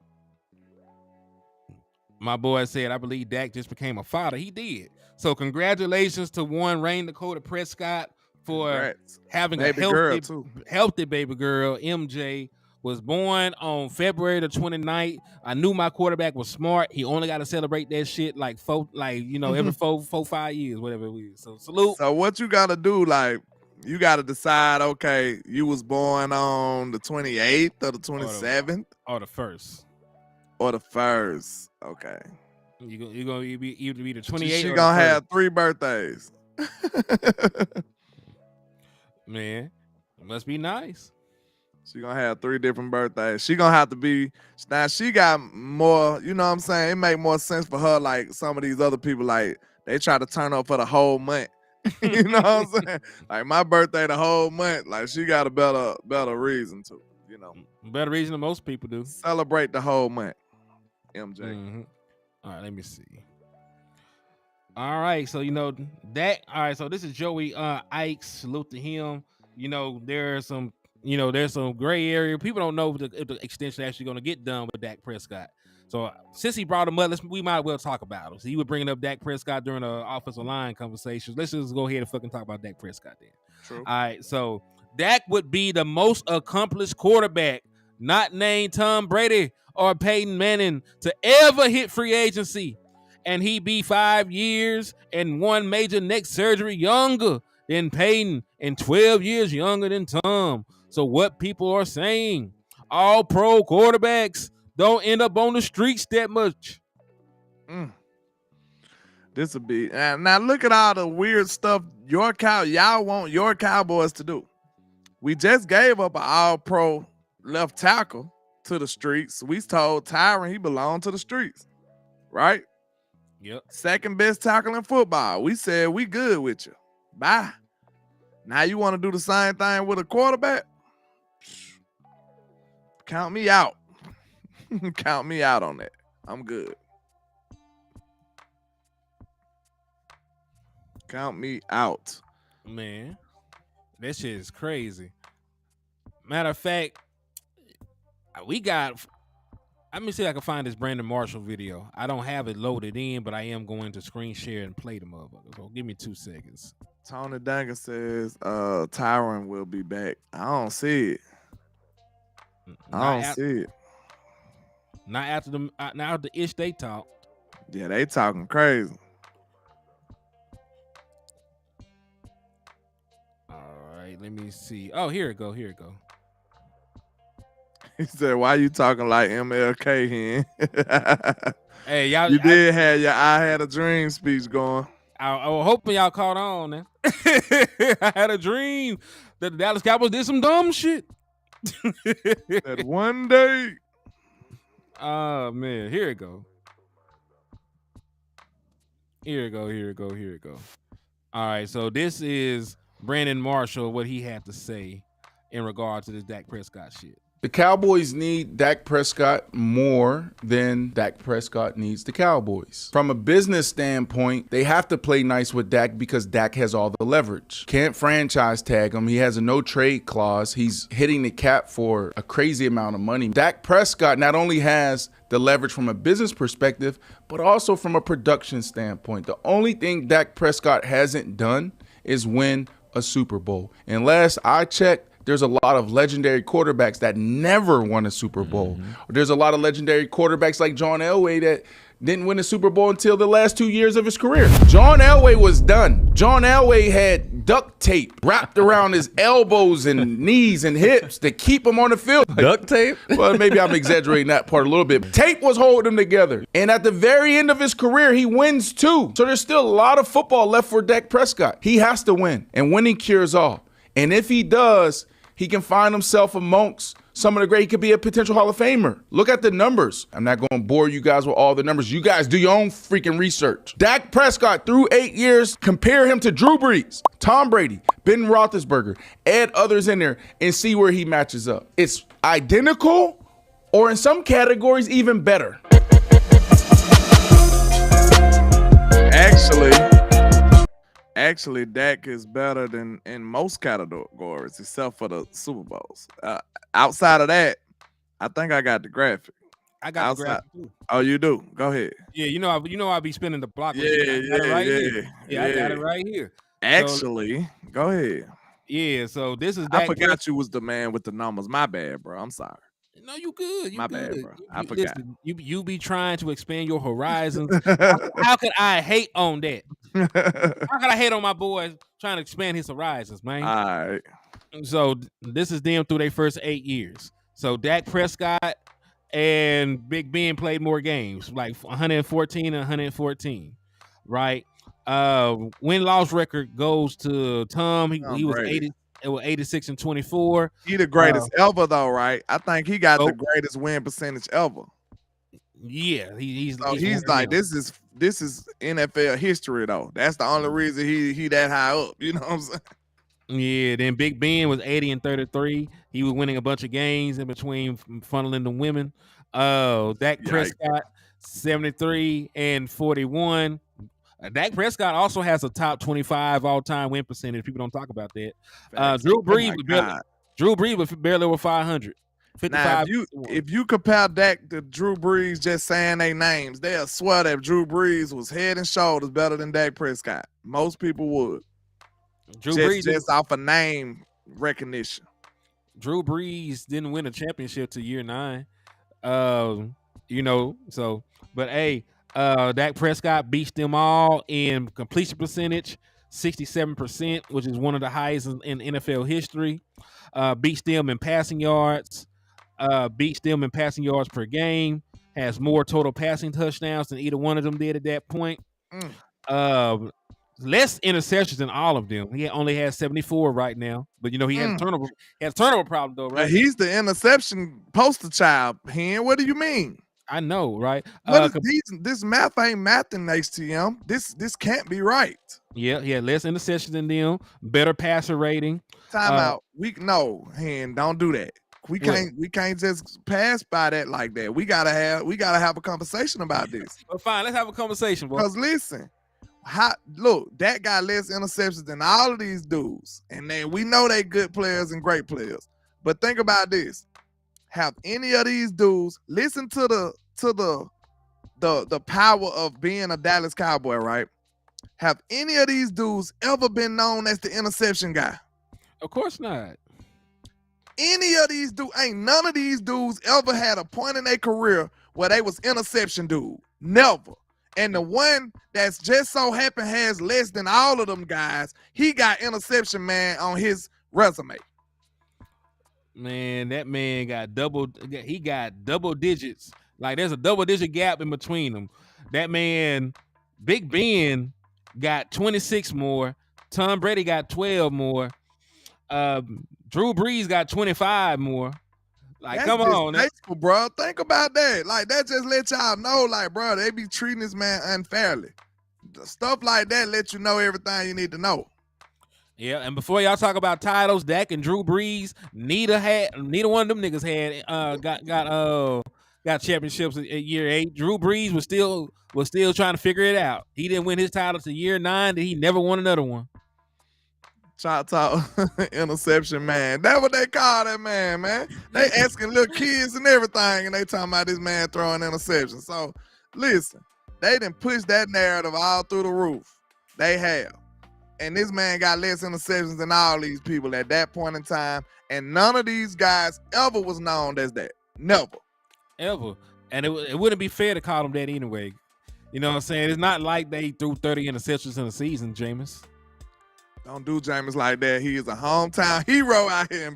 My boy said, I believe Dak just became a father. He did. So congratulations to one Rain Dakota Prescott for having a healthy baby girl. MJ was born on February the 29th. I knew my quarterback was smart. He only got to celebrate that shit like every 5 years, whatever it is. So salute. So what you got to do, like, you got to decide, okay, you was born on the 28th or the 27th? Or the 1st. Or the 1st. Okay. You're going to either be the 28th She or going to have 3 birthdays. Man, it must be nice. She gonna have 3 different birthdays. She gonna have to be, now she got more, you know what I'm saying? It make more sense for her, like some of these other people, like they try to turn up for the whole month. You know what I'm saying? Like my birthday the whole month, like she got a better reason to, Better reason than most people do. Celebrate the whole month, MJ. Mm-hmm. All right, let me see. All right, so that. All right, so this is Joey Ike. Salute to him. There's some gray area. People don't know if the extension actually going to get done with Dak Prescott. So since he brought him up, we might as well talk about him. So he was bringing up Dak Prescott during the offensive line conversations. Let's just go ahead and fucking talk about Dak Prescott then. True. All right, so Dak would be the most accomplished quarterback, not named Tom Brady or Peyton Manning, to ever hit free agency. And he be 5 years and 1 major neck surgery younger than Peyton and 12 years younger than Tom. So what people are saying, all pro quarterbacks don't end up on the streets that much. This will be, now look at all the weird stuff y'all want your Cowboys to do. We just gave up an all pro left tackle to the streets. We told Tyron he belonged to the streets, right? Yep. Second best tackle in football. We said we good with you. Bye. Now you want to do the same thing with a quarterback? Count me out. Count me out on that. I'm good. Count me out. Man, that shit is crazy. Matter of fact, let me see if I can find this Brandon Marshall video. I don't have it loaded in, but I am going to screen share and play the motherfucker. So give me 2 seconds. Tony Duncan says Tyron will be back. I don't see it. I don't see it. Not after the ish they talk. Yeah, they talking crazy. All right, let me see. Oh, here it go. He said, "Why you talking like MLK here?" Hey, y'all. You did have your "I Had a Dream" speech going. I was hoping y'all caught on, man. I had a dream that the Dallas Cowboys did some dumb shit. That one day. Oh man, here it go. All right, so this is Brandon Marshall, what he had to say in regard to this Dak Prescott shit. The Cowboys need Dak Prescott more than Dak Prescott needs the Cowboys. From a business standpoint, they have to play nice with Dak because Dak has all the leverage. Can't franchise tag him. He has a no trade clause. He's hitting the cap for a crazy amount of money. Dak Prescott not only has the leverage from a business perspective, but also from a production standpoint. The only thing Dak Prescott hasn't done is win a Super Bowl. And last I checked, there's a lot of legendary quarterbacks that never won a Super Bowl. There's a lot of legendary quarterbacks like John Elway that didn't win a Super Bowl until the last 2 years of his career. John Elway was done. John Elway had duct tape wrapped around his elbows and knees and hips to keep him on the field. Duct tape? Well, maybe I'm exaggerating that part a little bit. Tape was holding him together. And at the very end of his career, he wins 2. So there's still a lot of football left for Dak Prescott. He has to win, and winning cures all. And if he does, he can find himself amongst some of the great. He could be a potential Hall of Famer. Look at the numbers. I'm not going to bore you guys with all the numbers. You guys do your own freaking research. Dak Prescott, through 8 years, compare him to Drew Brees, Tom Brady, Ben Roethlisberger, add others in there and see where he matches up. It's identical, or in some categories, even better. Actually, Dak is better than in most categories except for the Super Bowls. Outside of that, I think I got the graphic. I got the graphic too. Oh, you do? Go ahead. Yeah, I be spinning the block. Yeah, I got it right here. Actually, go ahead. Yeah, so this is. I forgot you was the man with the numbers. My bad, bro. I'm sorry. No, you good. My bad, bro. I forgot. Listen, you be trying to expand your horizons. How could I hate on that? How could I hate on my boy trying to expand his horizons, man? All right. So this is them through their first 8 years. So Dak Prescott and Big Ben played more games, like 114 and 114, right? Win-loss record goes to Tom. He was 80. It was 86 and 24. He the greatest ever, though, right? I think he got the greatest win percentage ever. Yeah, he's like this is NFL history, though. That's the only reason he that high up. You know what I'm saying? Yeah. Then Big Ben was 80 and 33. He was winning a bunch of games in between, funneling the women. Dak Prescott 73 and 41. Dak Prescott also has a top 25 all-time win percentage. People don't talk about that. Drew Brees was barely over 500. 55. Now, if you compare Dak to Drew Brees, just saying their names, they'll swear that Drew Brees was head and shoulders better than Dak Prescott. Most people would. Drew Brees just off a name recognition. Drew Brees didn't win a championship to year 9. But hey, Dak Prescott beats them all in completion percentage, 67%, which is one of the highest in NFL history. Beats them in passing yards, per game, has more total passing touchdowns than either one of them did at that point. Less interceptions than all of them. He only has 74 right now, but he has a turnover problem though, right? He's the interception poster child. What do you mean? I know, right? This math ain't mathing, HTM. This can't be right. Yeah, less interceptions than them, better passer rating. Time out. Don't do that. We can't just pass by that like that. We gotta have a conversation about this. Well, fine, let's have a conversation, boy. Because listen, that got less interceptions than all of these dudes, and then we know they good players and great players. But think about this: have any of these dudes listen to the power of being a Dallas Cowboy, right? Have any of these dudes ever been known as the interception guy? Of course not. Ain't none of these dudes ever had a point in their career where they was interception dude. Never. And the one that's just so happen has less than all of them guys, he got interception man on his resume. Man, that man got double digits. Like there's a double digit gap in between them. That man, Big Ben, got 26 more. Tom Brady got 12 more. Drew Brees got 25 more. Like, that's come on, bro. Think about that. Like, that just let y'all know, like, bro, they be treating this man unfairly. Stuff like that let you know everything you need to know. Yeah, and before y'all talk about titles, Dak and Drew Brees, neither one of them niggas got championships at year 8. Drew Brees was still trying to figure it out. He didn't win his title to year 9, then he never won another one. Talk interception man. That's what they call that man. They asking little kids and everything, and they talking about this man throwing interceptions. So listen, they done pushed that narrative all through the roof. They have. And this man got less interceptions than all these people at that point in time. And none of these guys ever was known as that. Never. Ever. And it wouldn't be fair to call him that anyway. You know what I'm saying? It's not like they threw 30 interceptions in a season, Jameis. Don't do Jameis like that. He is a hometown hero out here.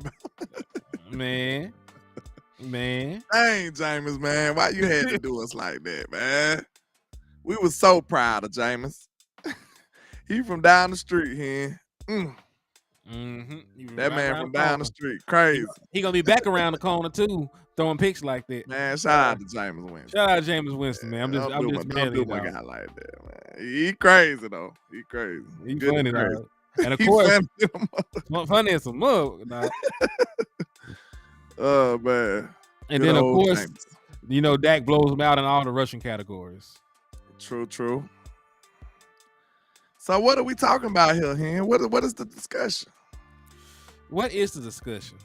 Man. Dang, Jameis, man. Why you had to do us like that, man? We was so proud of Jameis. He from down the street here. That man from down the street. Crazy. He gonna be back around the corner too, throwing picks like that. Man, shout out to Jameis Winston. Shout out to Jameis Winston, man. I'm just don't do my guy like that, man. He crazy though. He crazy. He funny, dog. And of He course, funny as a mug, dog. Oh man. And Good then of old course, Jameis. you know, Dak blows him out in all the rushing categories. True. So what are we talking about here, Hen? What is the discussion? What is the discussion?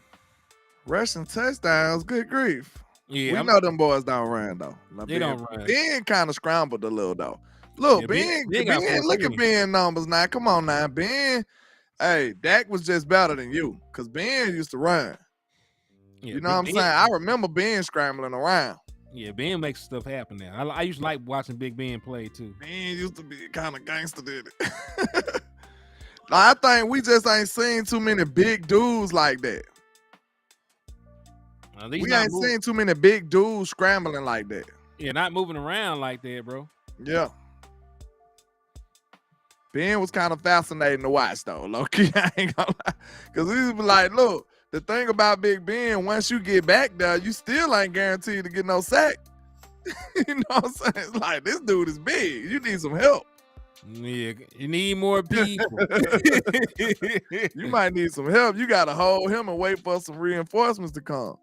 Rushing touchdowns, good grief. Yeah, We know them boys don't run though. Now, they don't run. Ben kind of scrambled a little though. Look, Yeah, Ben, Ben got look at 430. Ben numbers now. Come on now, Ben. Hey, Dak was just better than you because Ben used to run. Yeah, You know what I'm saying? I remember Ben scrambling around. Yeah, Ben makes stuff happen now. I used to like watching Big Ben play too. Ben used to be kind of gangster, did it? I think we just ain't seen too many big dudes like that. We ain't seen too many big dudes scrambling like that. Yeah, not moving around like that, bro. Yeah. Ben was kind of fascinating to watch, though, low-key. I ain't gonna lie. Because he was like, look, the thing about Big Ben, once you get back there, you still ain't guaranteed to get no sack. You know what I'm saying? It's like, this dude is big. You need some help. Yeah, you need more people. You might need some help. You got to hold him and wait for some reinforcements to come.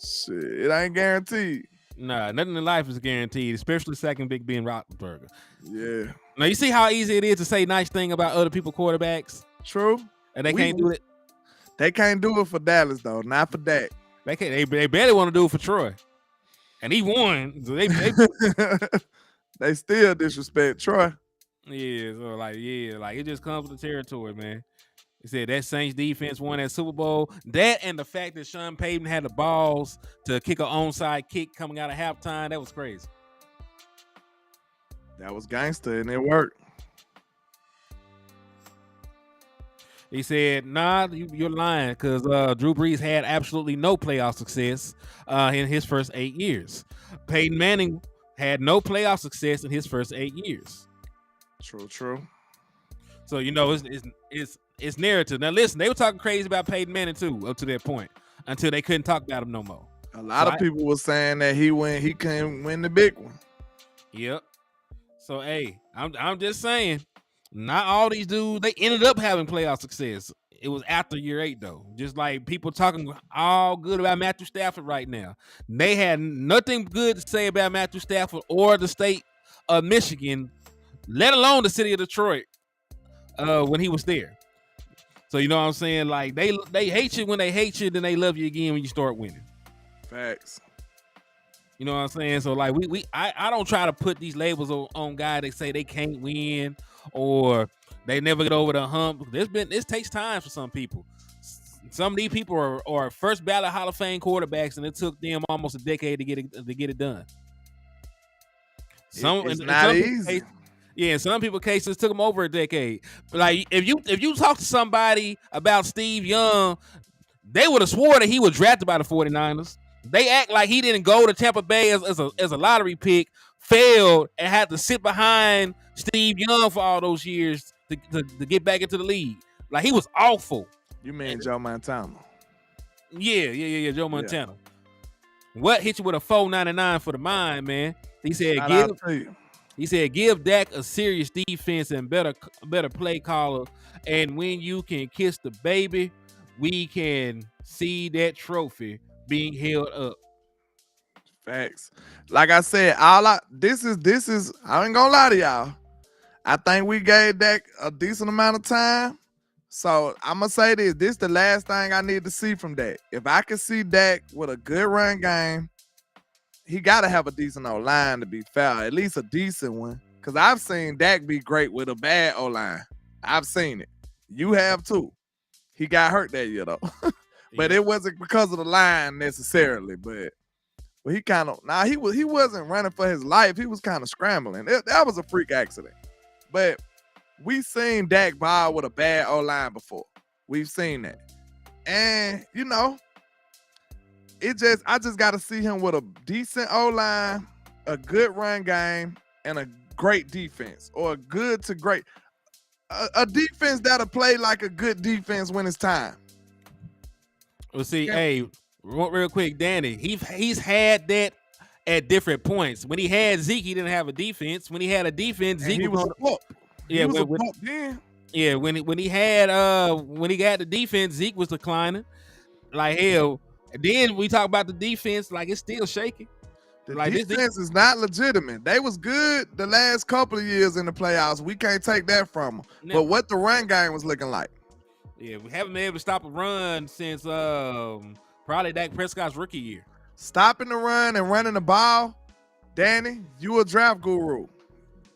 Shit, it ain't guaranteed. Nah, nothing in life is guaranteed, especially second Big Ben Roethlisberger. Yeah. Now, you see how easy it is to say nice thing about other people quarterbacks? True. And they can't do it? They can't do it for Dallas, though. Not for Dak. They can't. They barely want to do it for Troy. And he won. So they still disrespect Troy. Yeah, so like it just comes with the territory, man. He said that Saints defense won that Super Bowl. That and the fact that Sean Payton had the balls to kick an onside kick coming out of halftime, that was crazy. That was gangster, and it worked. He said, nah, you're lying, because Drew Brees had absolutely no playoff success in his first 8 years. Peyton Manning had no playoff success in his first 8 years. True. So, you know, it's narrative. Now, listen, they were talking crazy about Peyton Manning, too, up to that point, until they couldn't talk about him no more. A lot of people were saying that he couldn't win the big one. Yep. So, hey, I'm just saying, not all these dudes, they ended up having playoff success. It was after year 8, though. Just like people talking all good about Matthew Stafford right now. They had nothing good to say about Matthew Stafford or the state of Michigan, let alone the city of Detroit, when he was there. So, you know what I'm saying? Like, they hate you when they hate you, then they love you again when you start winning. Facts. You know what I'm saying? So, like, I don't try to put these labels on guys that say they can't win or they never get over the hump. This takes time for some people. Some of these people are first ballot Hall of Fame quarterbacks, and it took them almost a decade to get it done. It's not easy. In some people's cases, it took them over a decade. But like, if you talk to somebody about Steve Young, they would have swore that he was drafted by the 49ers. They act like he didn't go to Tampa Bay as a lottery pick, failed, and had to sit behind Steve Young for all those years to get back into the league. Like, he was awful. You mean Joe Montana? Yeah, Joe Montana. Yeah. What hit you with a $4.99 for the mind, man? He said, give Dak a serious defense and better play caller. And when you can kiss the baby, we can see that trophy being held up. Facts. Like I said, this is I ain't gonna lie to y'all. I think we gave Dak a decent amount of time. So I'm gonna say this. This is the last thing I need to see from Dak. If I can see Dak with a good run game, he gotta have a decent O-line to be fair. At least a decent one. Cause I've seen Dak be great with a bad O-line. I've seen it. You have too. He got hurt that year though. But it wasn't because of the line necessarily. But he kind of he wasn't running for his life. He was kind of scrambling. That was a freak accident. But we seen Dak ball with a bad O-line before. We've seen that. And I just got to see him with a decent O-line, a good run game, and a great defense, or a good to great, a defense that'll play like a good defense when it's time. Well, see, hey, real quick, Danny, he's had that at different points. When he had Zeke, he didn't have a defense. When he had a defense, Zeke was a pup. Yeah, he was a pup then. Yeah, when he got the defense, Zeke was declining like hell. And then we talk about the defense, like it's still shaky. The like defense is not legitimate. They was good the last couple of years in the playoffs. We can't take that from them. But what the run game was looking like. Yeah, we haven't been able to stop a run since probably Dak Prescott's rookie year. Stopping the run and running the ball, Danny, you a draft guru,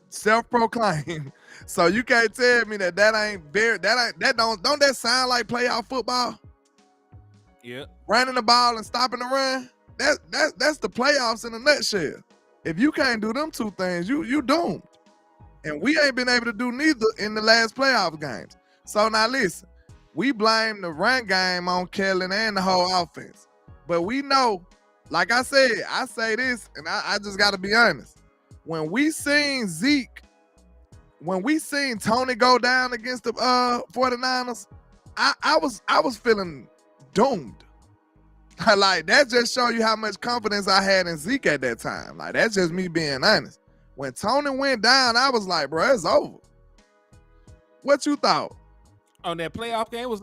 self-proclaimed. So you can't tell me that ain't very don't that sound like playoff football? Yeah, running the ball and stopping the run. That's the playoffs in a nutshell. If you can't do them two things, you doomed. And we ain't been able to do neither in the last playoff games. So now listen, we blame the run game on Kellen and the whole offense. But we know, like I said, I say this, and I just got to be honest. When we seen Tony go down against the 49ers, I was feeling doomed. Like, that just show you how much confidence I had in Zeke at that time. Like, that's just me being honest. When Tony went down, I was like, bro, it's over. What you thought? On that playoff game was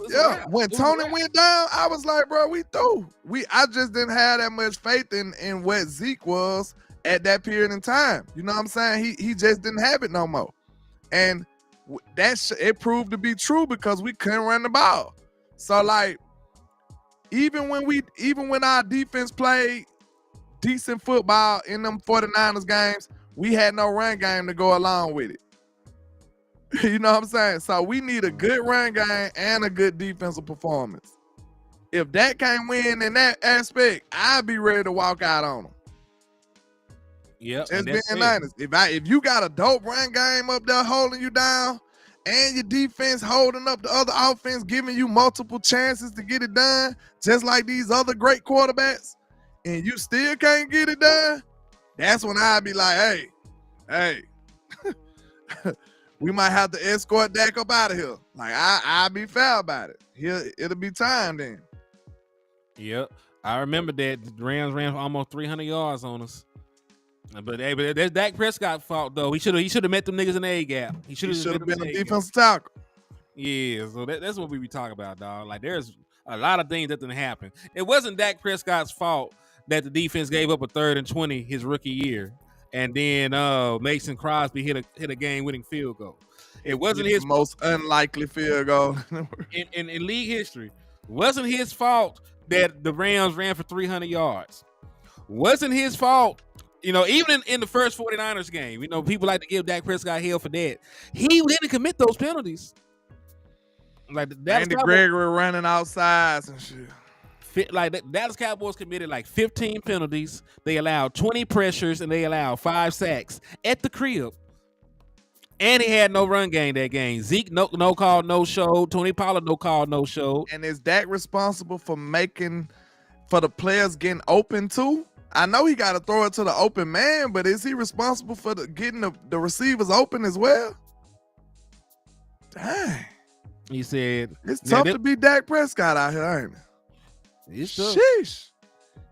when Tony went down, I was like, bro, we through. I just didn't have that much faith in what Zeke was at that period in time. You know what I'm saying? He just didn't have it no more. And it proved to be true because we couldn't run the ball. So like, even when our defense played decent football in them 49ers games, we had no run game to go along with it. You know what I'm saying? So we need a good run game and a good defensive performance. If that can't win in that aspect, I'd be ready to walk out on them. Yep. Just being honest. If you got a dope run game up there holding you down, and your defense holding up the other offense, giving you multiple chances to get it done, just like these other great quarterbacks, and you still can't get it done, that's when I'd be like, hey, we might have to escort Dak up out of here. Like, I'll be fair about it. It'll be time then. Yep. I remember that the Rams ran for almost 300 yards on us. But that's Dak Prescott's fault though. He should have met them niggas in the A gap. He should have been a defensive tackle. Yeah, so that's what we be talking about, dog. Like, there's a lot of things that didn't happen. It wasn't Dak Prescott's fault that the defense gave up a 3rd and 20 his rookie year, and then Mason Crosby hit a game-winning field goal. It wasn't his most unlikely field goal in league history. It wasn't his fault that the Rams ran for 300 yards. Wasn't his fault. Even in the first 49ers game, people like to give Dak Prescott hell for that. He didn't commit those penalties. Like, Andy Gregory running outside and shit. Like, Dallas Cowboys committed like 15 penalties. They allowed 20 pressures and they allowed 5 sacks at the crib. And he had no run game that game. Zeke no call, no show. Tony Pollard no call, no show. And is Dak responsible for the players getting open too? I know he got to throw it to the open man, but is he responsible for getting the receivers open as well? Dang. He said it's tough to be Dak Prescott out here, ain't it? It's tough. Sheesh.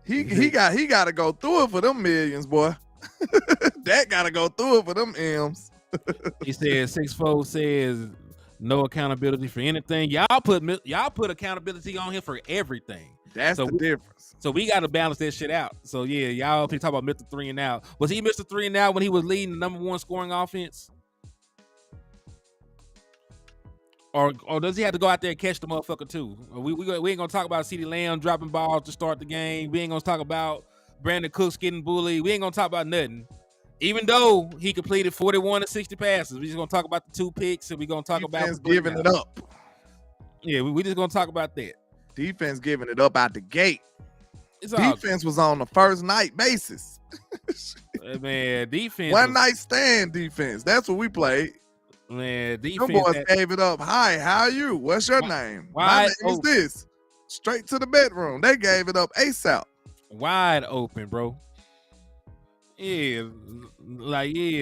He got to go through it for them millions, boy. Dak got to go through it for them M's. He said 6'4" says no accountability for anything. Y'all put accountability on him for everything. That's the difference. So we got to balance that shit out. So yeah, y'all talk about Mr. 3 and out. Was he Mr. 3 and out when he was leading the number 1 scoring offense? Or does he have to go out there and catch the motherfucker too? We ain't gonna talk about CeeDee Lamb dropping balls to start the game. We ain't gonna talk about Brandon Cooks getting bullied. We ain't gonna talk about nothing. Even though he completed 41 of 60 passes, we're just gonna talk about the 2 picks, and we're gonna talk Defense about giving it up. Yeah, we just gonna talk about that. Defense giving it up out the gate. It's all Defense was on the first night basis. man. Defense, One night stand defense. That's what we played. Man, Your defense. boys gave it up. Hi, how are you? What's your name? My wide name is this. Straight to the bedroom. They gave it up ASAP. Wide open, bro. Yeah,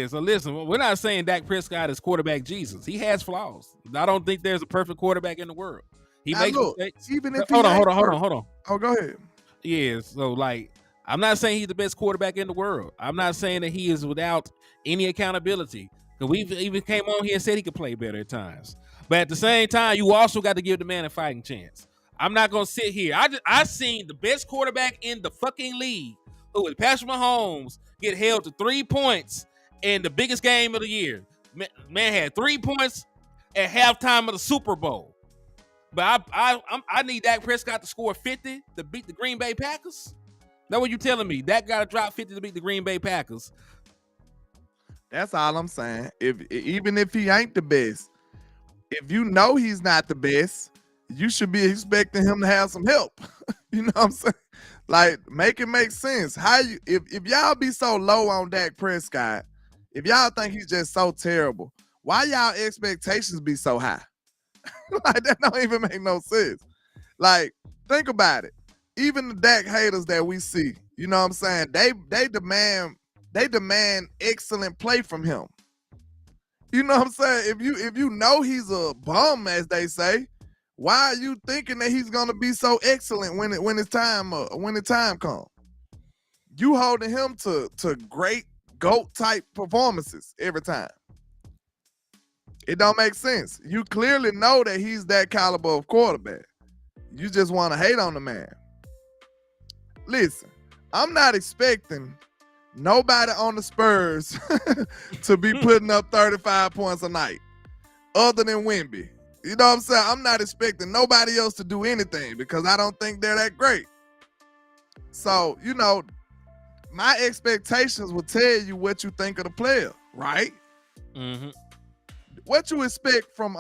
So listen, we're not saying Dak Prescott is quarterback Jesus. He has flaws. I don't think there's a perfect quarterback in the world. He Now makes look, mistakes. even if Hold on. Oh, go ahead. Yeah, so like, I'm not saying he's the best quarterback in the world. I'm not saying that he is without any accountability. Because we've even came on here and said he could play better at times. But at the same time, you also got to give the man a fighting chance. I'm not gonna sit here. I seen the best quarterback in the fucking league, who was Patrick Mahomes, get held to 3 points in the biggest game of the year. Man had 3 points at halftime of the Super Bowl. But I need Dak Prescott to score 50 to beat the Green Bay Packers. That's what you telling me? Dak got to drop 50 to beat the Green Bay Packers. That's all I'm saying. Even if he ain't the best, if you know he's not the best, you should be expecting him to have some help. You know what I'm saying? Like, make it make sense. How you if y'all be so low on Dak Prescott, if y'all think he's just so terrible, why y'all expectations be so high? Like, that don't even make no sense. Like, think about it. Even the Dak haters that we see, you know what I'm saying? They demand excellent play from him. You know what I'm saying? If you know he's a bum, as they say, why are you thinking that he's gonna be so excellent when the time comes? You holding him to great GOAT type performances every time. It don't make sense. You clearly know that he's that caliber of quarterback. You just want to hate on the man. Listen, I'm not expecting nobody on the Spurs to be putting up 35 points a night other than Wemby. You know what I'm saying? I'm not expecting nobody else to do anything because I don't think they're that great. So, you know, my expectations will tell you what you think of the player, right? Mm-hmm. What you expect from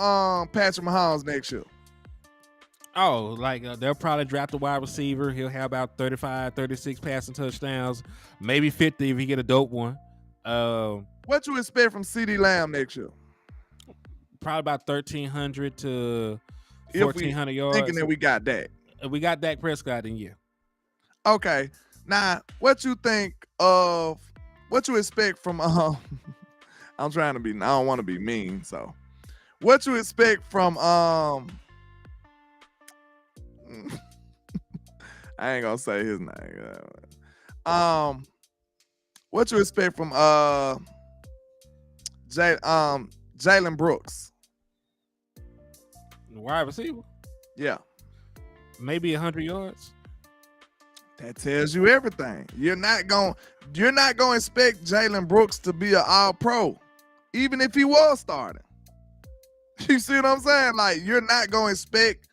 Patrick Mahomes next year? Oh, like they'll probably draft a wide receiver. He'll have about 35, 36 passing touchdowns, maybe 50 if he get a dope one. What you expect from CeeDee Lamb next year? Probably about 1,300 to 1,400 yards. Thinking that we got Dak. We got Dak Prescott in year. Okay. Now, what you think of, what you expect from, I'm trying to be, I don't want to be mean, so. What you expect from, I ain't gonna say his name. What you expect from Jalen Brooks? Wide receiver? Yeah. Maybe 100 yards. That tells you everything. You're not gonna expect Jalen Brooks to be an all-pro, even if he was starting. You see what I'm saying? Like, you're not gonna expect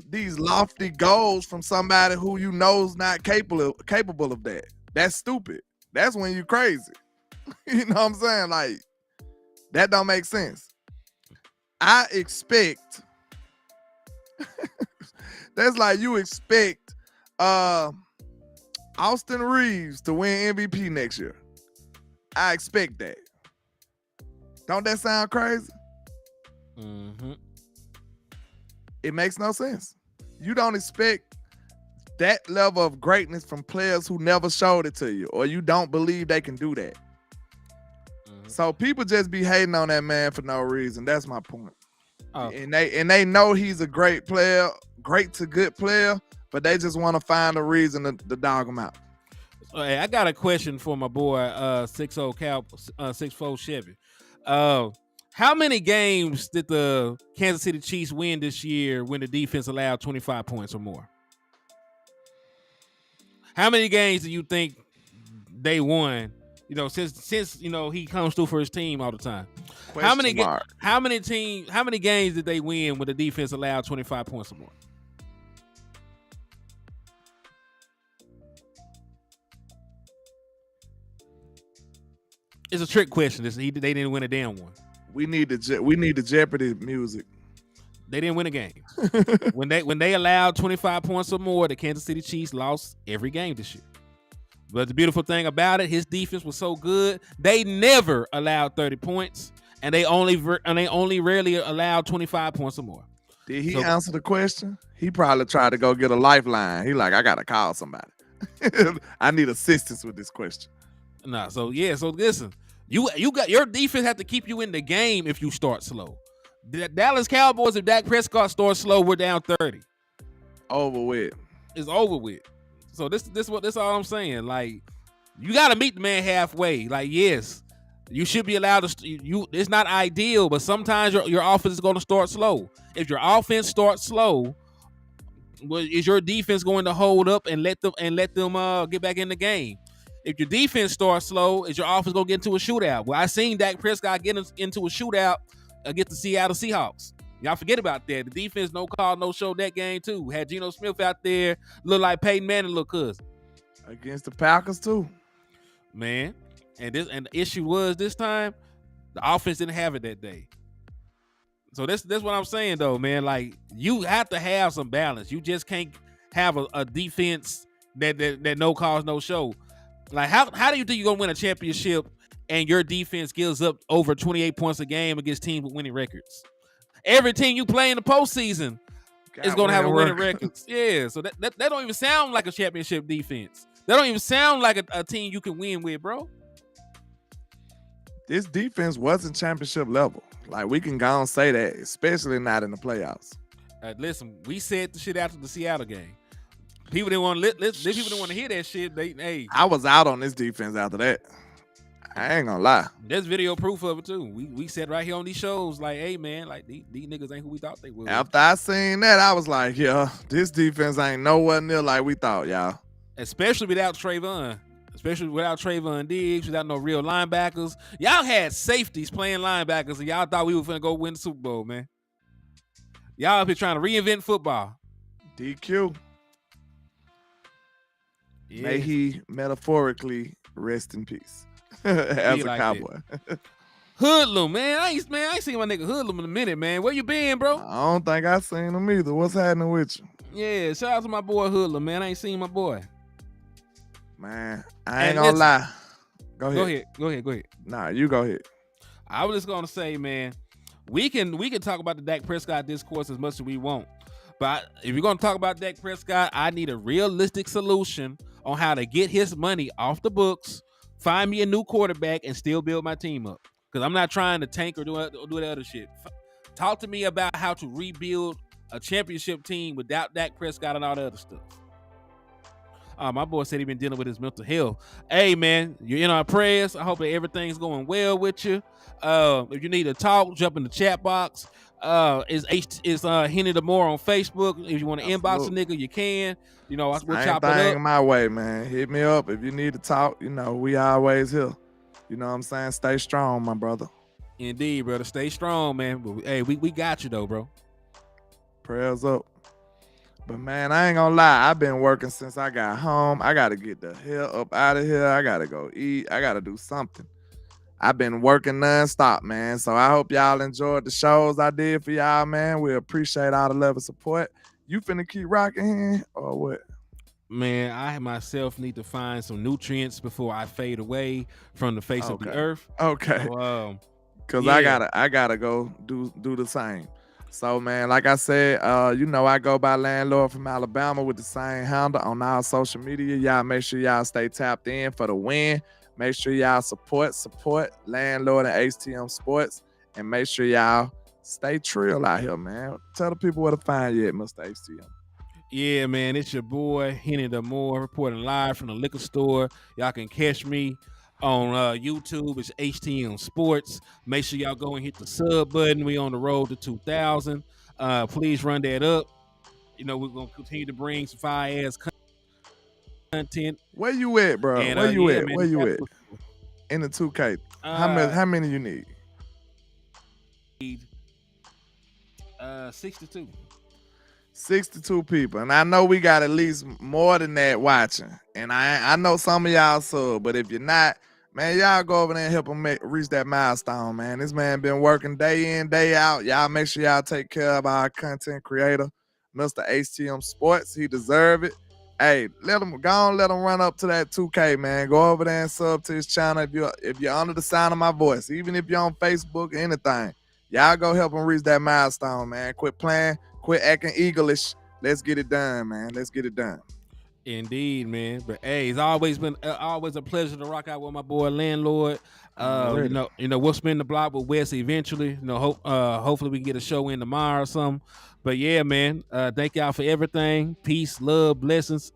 these lofty goals from somebody who you know is not capable of that. That's stupid. That's when you crazy. You know what I'm saying? Like, that don't make sense. I expect that's like you expect Austin Reeves to win MVP next year. I expect that. Don't that sound crazy? Mm-hmm. It makes no sense. You don't expect that level of greatness from players who never showed it to you, or you don't believe they can do that. Mm-hmm. So people just be hating on that man for no reason. That's my point. Oh. And they know he's a great player, great to good player, but they just want to find a reason to dog him out. Hey, I got a question for my boy 6'4 Chevy. How many games did the Kansas City Chiefs win this year when the defense allowed 25 points or more? How many games do you think they won? You know, since you know he comes through for his team all the time. How many games did they win when the defense allowed 25 points or more? It's a trick question. They didn't win a damn one. We need the Jeopardy music. They didn't win a game. when they allowed 25 points or more, the Kansas City Chiefs lost every game this year. But the beautiful thing about it, his defense was so good. They never allowed 30 points, and they only rarely allowed 25 points or more. Did he answer the question? He probably tried to go get a lifeline. He like, I gotta call somebody. I need assistance with this question. Nah, so listen, you got your defense have to keep you in the game if you start slow. The Dallas Cowboys, if Dak Prescott starts slow, we're down 30. Over with. It's over with. So this all I'm saying. Like, you got to meet the man halfway. Like, yes, you should be allowed to. It's not ideal, but sometimes your offense is going to start slow. If your offense starts slow, is your defense going to hold up and let them get back in the game? If your defense starts slow, is your offense going to get into a shootout? Well, I seen Dak Prescott get into a shootout against the Seattle Seahawks. Y'all forget about that. The defense no call, no show that game too. Had Geno Smith out there, look like Peyton Manning, little cousin. Against the Packers too. Man. And the issue was this time, the offense didn't have it that day. So that's what I'm saying though, man. Like, you have to have some balance. You just can't have a defense that no cause, no show. Like, how do you think you're gonna win a championship and your defense gives up over 28 points a game against teams with winning records? Every team you play in the postseason is going to have a winning record. Yeah, so that don't even sound like a championship defense. That don't even sound like a team you can win with, bro. This defense wasn't championship level. Like, we can go and say that, especially not in the playoffs. Listen, we said the shit after the Seattle game. People didn't want to hear that shit. I was out on this defense after that. I ain't gonna lie. There's video proof of it too. We said right here on these shows, like, hey man, like these niggas ain't who we thought they were. After I seen that, I was like, yeah, this defense ain't nowhere near like we thought, y'all. Especially without Trayvon. Especially without Trayvon Diggs, without no real linebackers. Y'all had safeties playing linebackers, and y'all thought we were finna go win the Super Bowl, man. Y'all up here trying to reinvent football. DQ. Yeah. May he metaphorically rest in peace. As a like Cowboy. Hoodlum, man. I ain't seen my nigga Hoodlum in a minute, man. Where you been, bro? I don't think I seen him either. What's happening with you? Yeah, shout out to my boy Hoodlum, man. I ain't seen my boy. Man, I ain't gonna lie. Go ahead. Nah, you go ahead. I was just gonna say, man, we can talk about the Dak Prescott discourse as much as we want. But if you're gonna talk about Dak Prescott, I need a realistic solution on how to get his money off the books, find me a new quarterback, and still build my team up. Because I'm not trying to tank or do that other shit. Talk to me about how to rebuild a championship team without Dak Prescott and all the other stuff. My boy said he been dealing with his mental health. Hey, man, you're in our prayers. I hope that everything's going well with you. If you need to talk, jump in the chat box. It's Henny the More on Facebook. If you want to inbox a nigga, you can. You know, we'll chop it up. My way, man. Hit me up if you need to talk. You know, we always here. You know what I'm saying? Stay strong, my brother. Indeed, brother. Stay strong, man. But, hey, we got you, though, bro. Prayers up. But, man, I ain't gonna lie. I've been working since I got home. I got to get the hell up out of here. I got to go eat. I got to do something. I've been working nonstop, man. So I hope y'all enjoyed the shows I did for y'all, man. We appreciate all the love and support. You finna keep rocking here or what? Man, I myself need to find some nutrients before I fade away from the face of the earth. Okay. So, Cause yeah. I gotta go do the same. So, man, like I said, you know, I go by Landlord from Alabama with the same handle on all social media. Y'all make sure y'all stay tapped in for the win. Make sure y'all support Landlord and HTM Sports. And make sure y'all stay trill out here, man. Tell the people where to find you at, Mr. HTM. Yeah, man, it's your boy, Henny the More, reporting live from the liquor store. Y'all can catch me on YouTube. It's HTM Sports. Make sure y'all go and hit the sub button. We on the road to 2,000. Please run that up. You know, we're going to continue to bring some fire-ass content. Where you at, bro? And, Where you at? Man, where you at? In the 2K. How many you need? 62. 62 people. And I know we got at least more than that watching. And I know some of y'all sub, but if you're not, Man, y'all go over there and help him reach that milestone, man. This man been working day in, day out. Y'all make sure y'all take care of our content creator, Mr. HTM Sports. He deserve it. Hey, let him run up to that 2K, man. Go over there and sub to his channel if you're under the sound of my voice, even if you're on Facebook or anything. Y'all go help him reach that milestone, man. Quit playing, quit acting eaglish. Let's get it done, man. Let's get it done. Indeed, man. But hey, it's always been always a pleasure to rock out with my boy Landlord. We'll spin the block with Wes eventually. Hopefully we can get a show in tomorrow or something. But yeah, man. Thank y'all for everything. Peace, love, blessings.